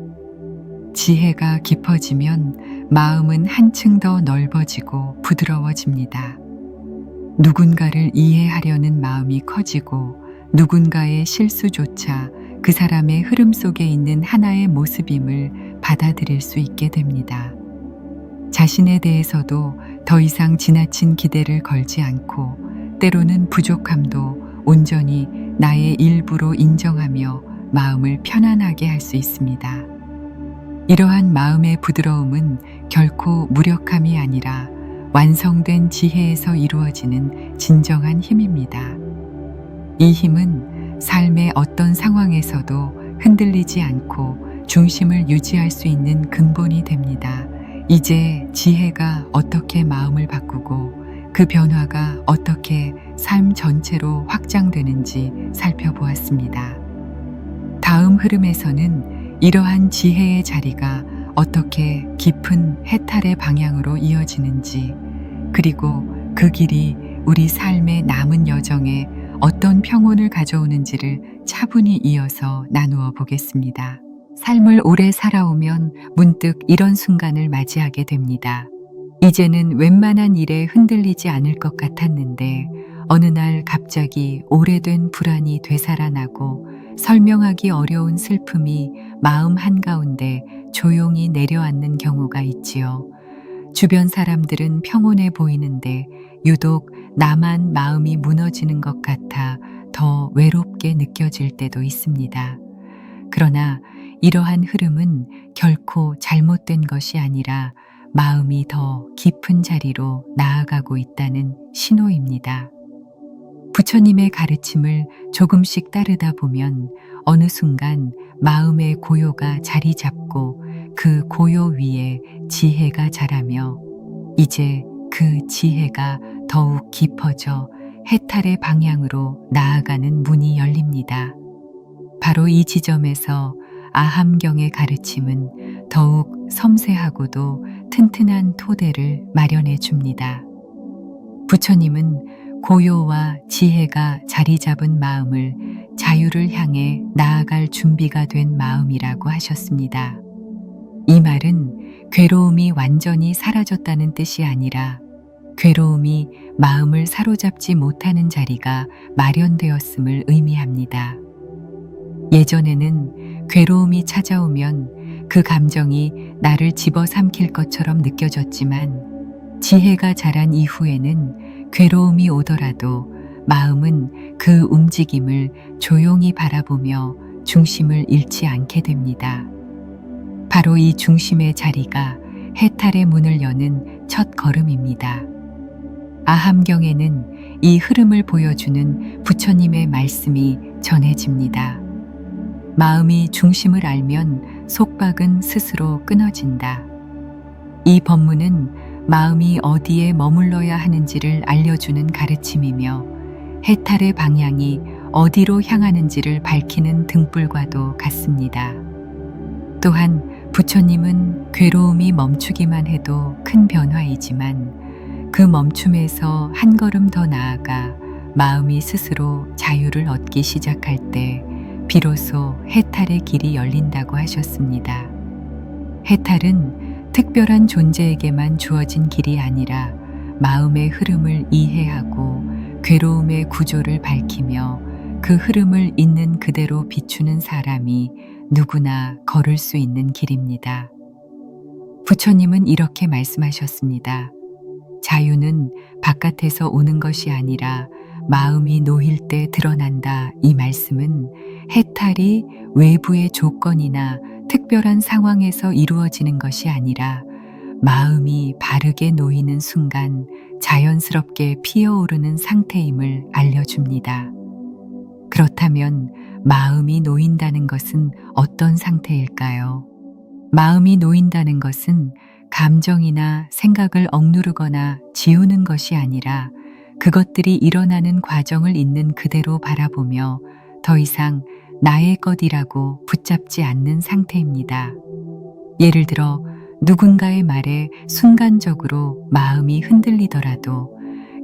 지혜가 깊어지면 마음은 한층 더 넓어지고 부드러워집니다. 누군가를 이해하려는 마음이 커지고 누군가의 실수조차 그 사람의 흐름 속에 있는 하나의 모습임을 받아들일 수 있게 됩니다. 자신에 대해서도 더 이상 지나친 기대를 걸지 않고 때로는 부족함도 온전히 나의 일부로 인정하며 마음을 편안하게 할 수 있습니다. 이러한 마음의 부드러움은 결코 무력함이 아니라 완성된 지혜에서 이루어지는 진정한 힘입니다. 이 힘은 삶의 어떤 상황에서도 흔들리지 않고 중심을 유지할 수 있는 근본이 됩니다. 이제 지혜가 어떻게 마음을 바꾸고 그 변화가 어떻게 삶 전체로 확장되는지 살펴보았습니다. 다음 흐름에서는 이러한 지혜의 자리가 어떻게 깊은 해탈의 방향으로 이어지는지, 그리고 그 길이 우리 삶의 남은 여정에 어떤 평온을 가져오는지를 차분히 이어서 나누어 보겠습니다. 삶을 오래 살아오면 문득 이런 순간을 맞이하게 됩니다. 이제는 웬만한 일에 흔들리지 않을 것 같았는데 어느 날 갑자기 오래된 불안이 되살아나고 설명하기 어려운 슬픔이 마음 한가운데 조용히 내려앉는 경우가 있지요. 주변 사람들은 평온해 보이는데 유독 나만 마음이 무너지는 것 같아 더 외롭게 느껴질 때도 있습니다. 그러나 이러한 흐름은 결코 잘못된 것이 아니라 마음이 더 깊은 자리로 나아가고 있다는 신호입니다. 부처님의 가르침을 조금씩 따르다 보면 어느 순간 마음의 고요가 자리 잡고 그 고요 위에 지혜가 자라며 이제 그 지혜가 더욱 깊어져 해탈의 방향으로 나아가는 문이 열립니다. 바로 이 지점에서 아함경의 가르침은 더욱 섬세하고도 튼튼한 토대를 마련해 줍니다. 부처님은 고요와 지혜가 자리 잡은 마음을 자유를 향해 나아갈 준비가 된 마음이라고 하셨습니다. 이 말은 괴로움이 완전히 사라졌다는 뜻이 아니라 괴로움이 마음을 사로잡지 못하는 자리가 마련되었음을 의미합니다. 예전에는 괴로움이 찾아오면 그 감정이 나를 집어삼킬 것처럼 느껴졌지만 지혜가 자란 이후에는 괴로움이 오더라도 마음은 그 움직임을 조용히 바라보며 중심을 잃지 않게 됩니다. 바로 이 중심의 자리가 해탈의 문을 여는 첫 걸음입니다. 아함경에는 이 흐름을 보여주는 부처님의 말씀이 전해집니다. 마음이 중심을 알면 속박은 스스로 끊어진다. 이 법문은 마음이 어디에 머물러야 하는지를 알려주는 가르침이며 해탈의 방향이 어디로 향하는지를 밝히는 등불과도 같습니다. 또한 부처님은 괴로움이 멈추기만 해도 큰 변화이지만 그 멈춤에서 한 걸음 더 나아가 마음이 스스로 자유를 얻기 시작할 때 비로소 해탈의 길이 열린다고 하셨습니다. 해탈은 특별한 존재에게만 주어진 길이 아니라 마음의 흐름을 이해하고 괴로움의 구조를 밝히며 그 흐름을 있는 그대로 비추는 사람이 누구나 걸을 수 있는 길입니다. 부처님은 이렇게 말씀하셨습니다. 자유는 바깥에서 오는 것이 아니라 마음이 놓일 때 드러난다. 이 말씀은 해탈이 외부의 조건이나 특별한 상황에서 이루어지는 것이 아니라 마음이 바르게 놓이는 순간 자연스럽게 피어오르는 상태임을 알려줍니다. 그렇다면 마음이 놓인다는 것은 어떤 상태일까요? 마음이 놓인다는 것은 감정이나 생각을 억누르거나 지우는 것이 아니라 그것들이 일어나는 과정을 있는 그대로 바라보며 더 이상 나의 것이라고 붙잡지 않는 상태입니다. 예를 들어 누군가의 말에 순간적으로 마음이 흔들리더라도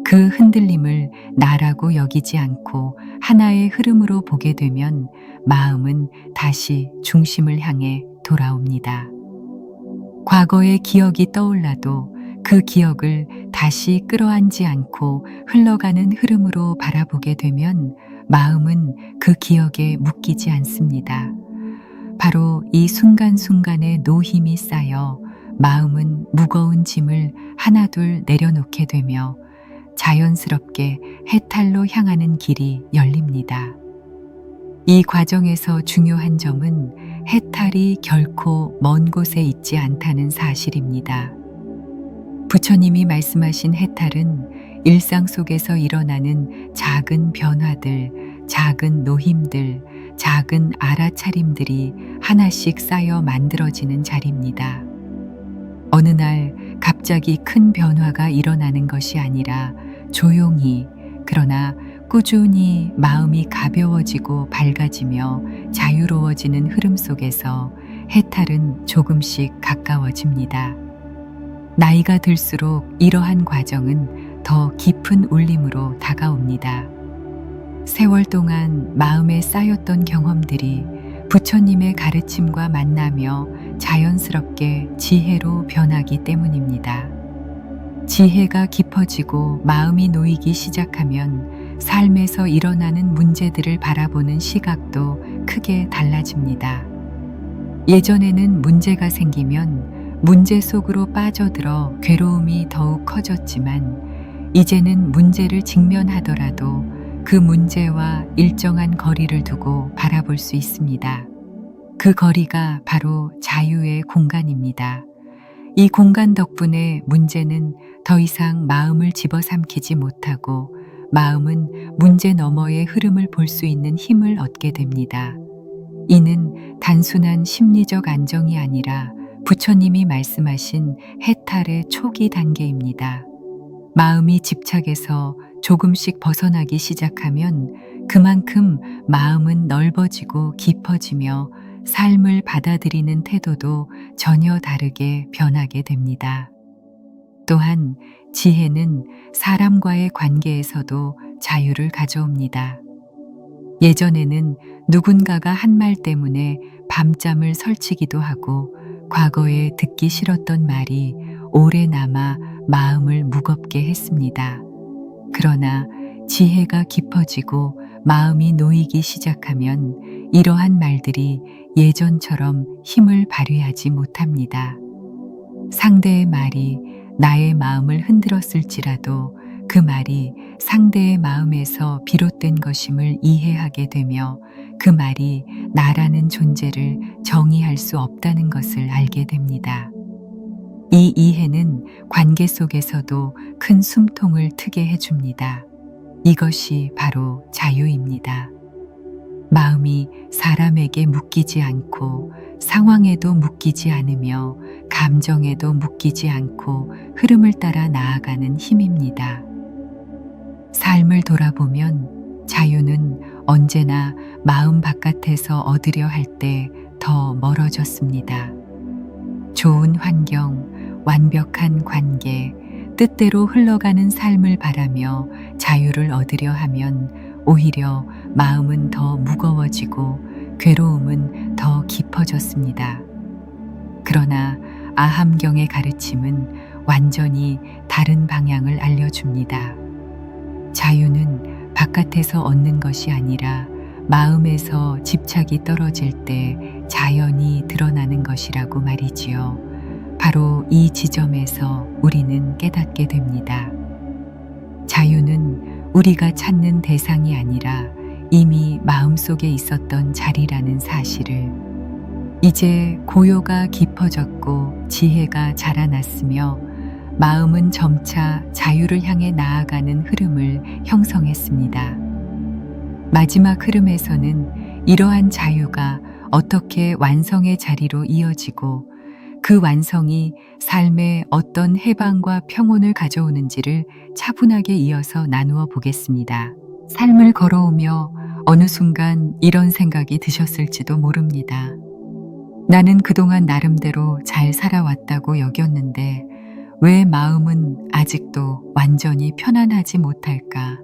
그 흔들림을 나라고 여기지 않고 하나의 흐름으로 보게 되면 마음은 다시 중심을 향해 돌아옵니다. 과거의 기억이 떠올라도 그 기억을 다시 끌어안지 않고 흘러가는 흐름으로 바라보게 되면 마음은 그 기억에 묶이지 않습니다. 바로 이 순간순간의 노힘이 쌓여 마음은 무거운 짐을 하나둘 내려놓게 되며 자연스럽게 해탈로 향하는 길이 열립니다. 이 과정에서 중요한 점은 해탈이 결코 먼 곳에 있지 않다는 사실입니다. 부처님이 말씀하신 해탈은 일상 속에서 일어나는 작은 변화들, 작은 노힘들, 작은 알아차림들이 하나씩 쌓여 만들어지는 자리입니다. 어느 날 갑자기 큰 변화가 일어나는 것이 아니라 조용히 그러나 꾸준히 마음이 가벼워지고 밝아지며 자유로워지는 흐름 속에서 해탈은 조금씩 가까워집니다. 나이가 들수록 이러한 과정은 더 깊은 울림으로 다가옵니다. 세월 동안 마음에 쌓였던 경험들이 부처님의 가르침과 만나며 자연스럽게 지혜로 변하기 때문입니다. 지혜가 깊어지고 마음이 놓이기 시작하면 삶에서 일어나는 문제들을 바라보는 시각도 크게 달라집니다. 예전에는 문제가 생기면 문제 속으로 빠져들어 괴로움이 더욱 커졌지만 이제는 문제를 직면하더라도 그 문제와 일정한 거리를 두고 바라볼 수 있습니다. 그 거리가 바로 자유의 공간입니다. 이 공간 덕분에 문제는 더 이상 마음을 집어삼키지 못하고 마음은 문제 너머의 흐름을 볼 수 있는 힘을 얻게 됩니다. 이는 단순한 심리적 안정이 아니라 부처님이 말씀하신 해탈의 초기 단계입니다. 마음이 집착에서 조금씩 벗어나기 시작하면 그만큼 마음은 넓어지고 깊어지며 삶을 받아들이는 태도도 전혀 다르게 변하게 됩니다. 또한 지혜는 사람과의 관계에서도 자유를 가져옵니다. 예전에는 누군가가 한 말 때문에 밤잠을 설치기도 하고 과거에 듣기 싫었던 말이 오래 남아 마음을 무겁게 했습니다. 그러나 지혜가 깊어지고 마음이 놓이기 시작하면 이러한 말들이 예전처럼 힘을 발휘하지 못합니다. 상대의 말이 나의 마음을 흔들었을지라도 그 말이 상대의 마음에서 비롯된 것임을 이해하게 되며 그 말이 나라는 존재를 정의할 수 없다는 것을 알게 됩니다. 이 이해는 관계 속에서도 큰 숨통을 트게 해줍니다. 이것이 바로 자유입니다. 마음이 사람에게 묶이지 않고 상황에도 묶이지 않으며 감정에도 묶이지 않고 흐름을 따라 나아가는 힘입니다. 삶을 돌아보면 자유는 언제나 마음 바깥에서 얻으려 할 때 더 멀어졌습니다. 좋은 환경, 완벽한 관계, 뜻대로 흘러가는 삶을 바라며 자유를 얻으려 하면 오히려 마음은 더 무거워지고 괴로움은 더 깊어졌습니다. 그러나 아함경의 가르침은 완전히 다른 방향을 알려줍니다. 자유는 바깥에서 얻는 것이 아니라 마음에서 집착이 떨어질 때 자연히 드러나는 것이라고 말이지요. 바로 이 지점에서 우리는 깨닫게 됩니다. 자유는 우리가 찾는 대상이 아니라 이미 마음속에 있었던 자리라는 사실을, 이제 고요가 깊어졌고 지혜가 자라났으며 마음은 점차 자유를 향해 나아가는 흐름을 형성했습니다. 마지막 흐름에서는 이러한 자유가 어떻게 완성의 자리로 이어지고 그 완성이 삶에 어떤 해방과 평온을 가져오는지를 차분하게 이어서 나누어 보겠습니다. 삶을 걸어오며 어느 순간 이런 생각이 드셨을지도 모릅니다. 나는 그동안 나름대로 잘 살아왔다고 여겼는데 왜 마음은 아직도 완전히 편안하지 못할까?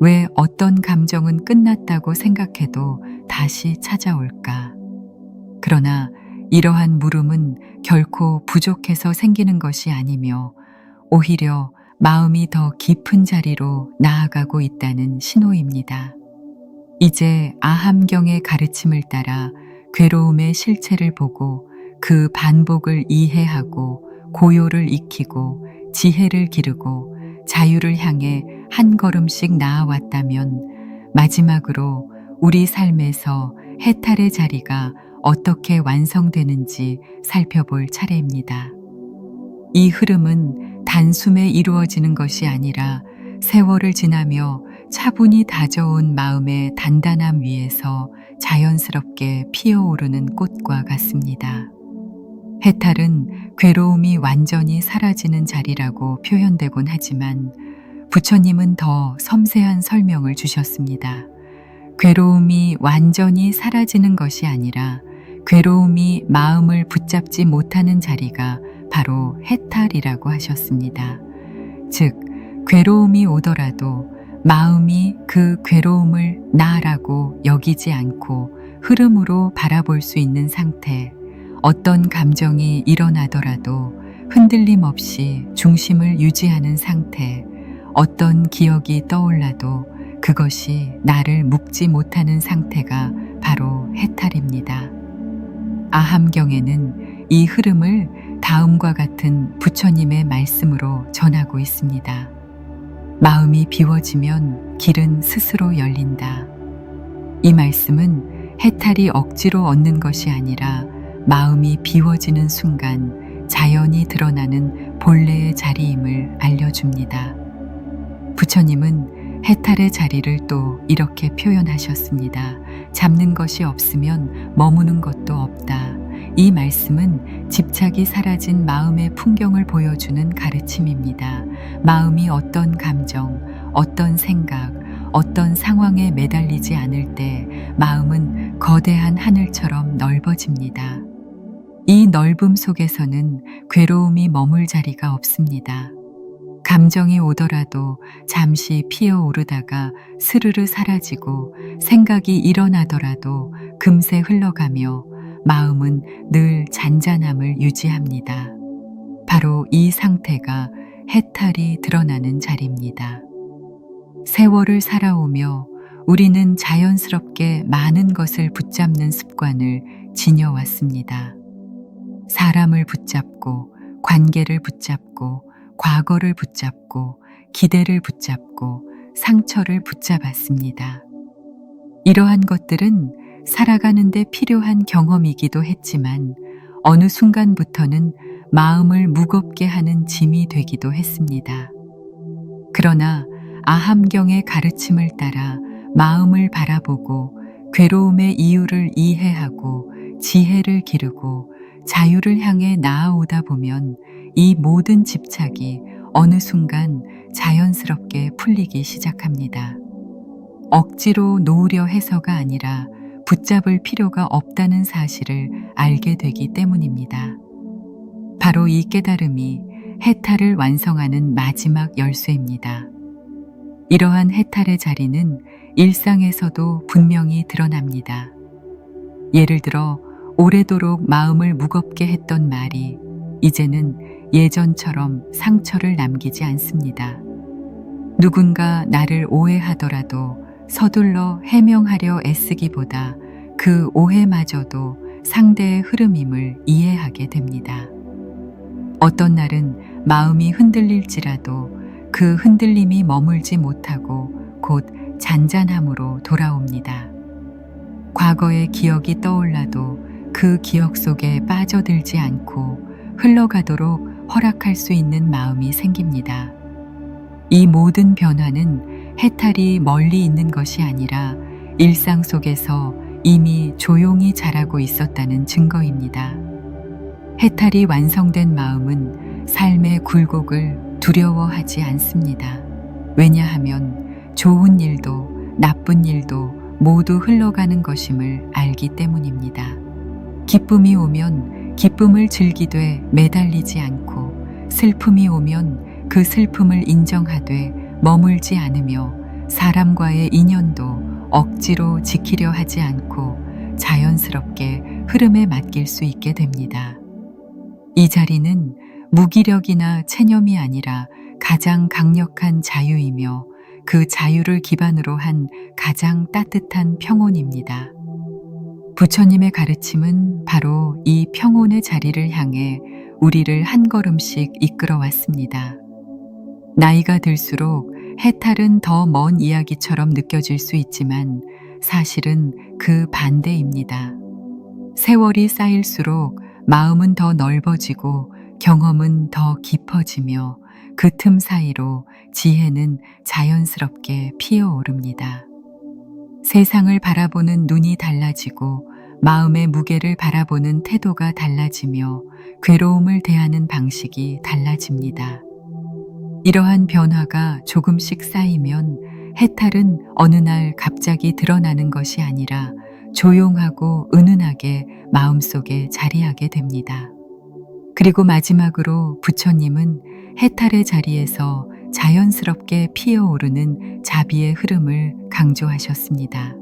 왜 어떤 감정은 끝났다고 생각해도 다시 찾아올까? 그러나 이러한 물음은 결코 부족해서 생기는 것이 아니며 오히려 마음이 더 깊은 자리로 나아가고 있다는 신호입니다. 이제 아함경의 가르침을 따라 괴로움의 실체를 보고 그 반복을 이해하고 고요를 익히고 지혜를 기르고 자유를 향해 한 걸음씩 나아왔다면 마지막으로 우리 삶에서 해탈의 자리가 어떻게 완성되는지 살펴볼 차례입니다. 이 흐름은 단숨에 이루어지는 것이 아니라 세월을 지나며 차분히 다져온 마음의 단단함 위에서 자연스럽게 피어오르는 꽃과 같습니다. 해탈은 괴로움이 완전히 사라지는 자리라고 표현되곤 하지만 부처님은 더 섬세한 설명을 주셨습니다. 괴로움이 완전히 사라지는 것이 아니라 괴로움이 마음을 붙잡지 못하는 자리가 바로 해탈이라고 하셨습니다. 즉, 괴로움이 오더라도 마음이 그 괴로움을 나라고 여기지 않고 흐름으로 바라볼 수 있는 상태, 어떤 감정이 일어나더라도 흔들림 없이 중심을 유지하는 상태, 어떤 기억이 떠올라도 그것이 나를 묶지 못하는 상태가 바로 해탈입니다. 아함경에는 이 흐름을 다음과 같은 부처님의 말씀으로 전하고 있습니다. 마음이 비워지면 길은 스스로 열린다. 이 말씀은 해탈이 억지로 얻는 것이 아니라 마음이 비워지는 순간 자연히 드러나는 본래의 자리임을 알려줍니다. 부처님은 해탈의 자리를 또 이렇게 표현하셨습니다. 잡는 것이 없으면 머무는 것도 없다. 이 말씀은 집착이 사라진 마음의 풍경을 보여주는 가르침입니다. 마음이 어떤 감정, 어떤 생각, 어떤 상황에 매달리지 않을 때 마음은 거대한 하늘처럼 넓어집니다. 이 넓음 속에서는 괴로움이 머물 자리가 없습니다. 감정이 오더라도 잠시 피어오르다가 스르르 사라지고 생각이 일어나더라도 금세 흘러가며 마음은 늘 잔잔함을 유지합니다. 바로 이 상태가 해탈이 드러나는 자리입니다. 세월을 살아오며 우리는 자연스럽게 많은 것을 붙잡는 습관을 지녀왔습니다. 사람을 붙잡고, 관계를 붙잡고, 과거를 붙잡고, 기대를 붙잡고, 상처를 붙잡았습니다. 이러한 것들은 살아가는 데 필요한 경험이기도 했지만 어느 순간부터는 마음을 무겁게 하는 짐이 되기도 했습니다. 그러나 아함경의 가르침을 따라 마음을 바라보고 괴로움의 이유를 이해하고 지혜를 기르고 자유를 향해 나아오다 보면 이 모든 집착이 어느 순간 자연스럽게 풀리기 시작합니다. 억지로 놓으려 해서가 아니라 붙잡을 필요가 없다는 사실을 알게 되기 때문입니다. 바로 이 깨달음이 해탈을 완성하는 마지막 열쇠입니다. 이러한 해탈의 자리는 일상에서도 분명히 드러납니다. 예를 들어 오래도록 마음을 무겁게 했던 말이 이제는 예전처럼 상처를 남기지 않습니다. 누군가 나를 오해하더라도 서둘러 해명하려 애쓰기보다 그 오해마저도 상대의 흐름임을 이해하게 됩니다. 어떤 날은 마음이 흔들릴지라도 그 흔들림이 머물지 못하고 곧 잔잔함으로 돌아옵니다. 과거의 기억이 떠올라도 그 기억 속에 빠져들지 않고 흘러가도록 허락할 수 있는 마음이 생깁니다. 이 모든 변화는 해탈이 멀리 있는 것이 아니라 일상 속에서 이미 조용히 자라고 있었다는 증거입니다. 해탈이 완성된 마음은 삶의 굴곡을 두려워하지 않습니다. 왜냐하면 좋은 일도 나쁜 일도 모두 흘러가는 것임을 알기 때문입니다. 기쁨이 오면 기쁨을 즐기되 매달리지 않고 슬픔이 오면 그 슬픔을 인정하되 머물지 않으며 사람과의 인연도 억지로 지키려 하지 않고 자연스럽게 흐름에 맡길 수 있게 됩니다. 이 자리는 무기력이나 체념이 아니라 가장 강력한 자유이며 그 자유를 기반으로 한 가장 따뜻한 평온입니다. 부처님의 가르침은 바로 이 평온의 자리를 향해 우리를 한 걸음씩 이끌어 왔습니다. 나이가 들수록 해탈은 더 먼 이야기처럼 느껴질 수 있지만 사실은 그 반대입니다. 세월이 쌓일수록 마음은 더 넓어지고 경험은 더 깊어지며 그 틈 사이로 지혜는 자연스럽게 피어오릅니다. 세상을 바라보는 눈이 달라지고 마음의 무게를 바라보는 태도가 달라지며 괴로움을 대하는 방식이 달라집니다. 이러한 변화가 조금씩 쌓이면 해탈은 어느 날 갑자기 드러나는 것이 아니라 조용하고 은은하게 마음속에 자리하게 됩니다. 그리고 마지막으로 부처님은 해탈의 자리에서 자연스럽게 피어오르는 자비의 흐름을 강조하셨습니다.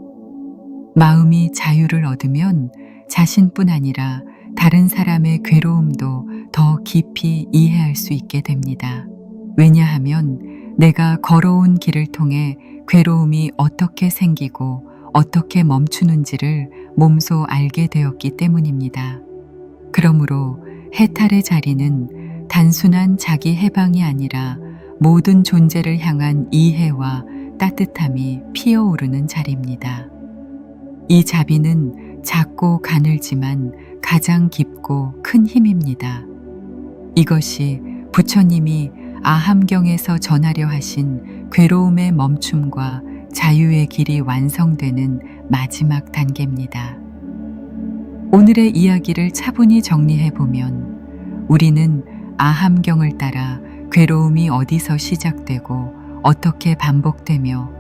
마음이 자유를 얻으면 자신뿐 아니라 다른 사람의 괴로움도 더 깊이 이해할 수 있게 됩니다. 왜냐하면 내가 걸어온 길을 통해 괴로움이 어떻게 생기고 어떻게 멈추는지를 몸소 알게 되었기 때문입니다. 그러므로 해탈의 자리는 단순한 자기 해방이 아니라 모든 존재를 향한 이해와 따뜻함이 피어오르는 자리입니다. 이 자비는 작고 가늘지만 가장 깊고 큰 힘입니다. 이것이 부처님이 아함경에서 전하려 하신 괴로움의 멈춤과 자유의 길이 완성되는 마지막 단계입니다. 오늘의 이야기를 차분히 정리해 보면 우리는 아함경을 따라 괴로움이 어디서 시작되고 어떻게 반복되며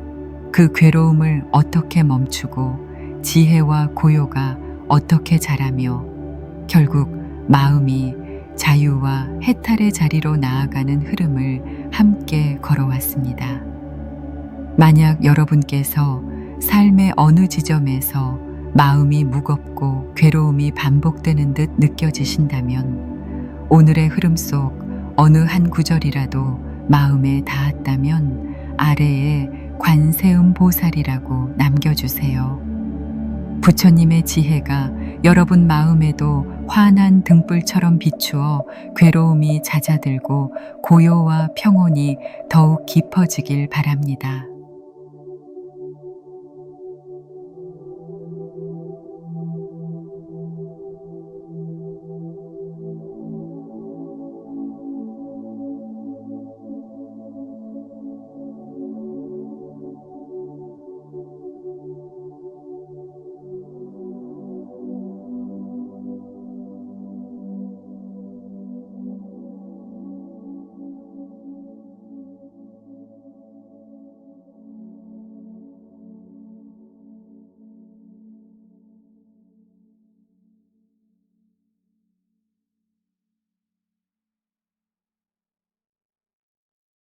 그 괴로움을 어떻게 멈추고 지혜와 고요가 어떻게 자라며 결국 마음이 자유와 해탈의 자리로 나아가는 흐름을 함께 걸어왔습니다. 만약 여러분께서 삶의 어느 지점에서 마음이 무겁고 괴로움이 반복되는 듯 느껴지신다면, 오늘의 흐름 속 어느 한 구절이라도 마음에 닿았다면 아래에 관세음 보살이라고 남겨주세요. 부처님의 지혜가 여러분 마음에도 환한 등불처럼 비추어 괴로움이 잦아들고 고요와 평온이 더욱 깊어지길 바랍니다.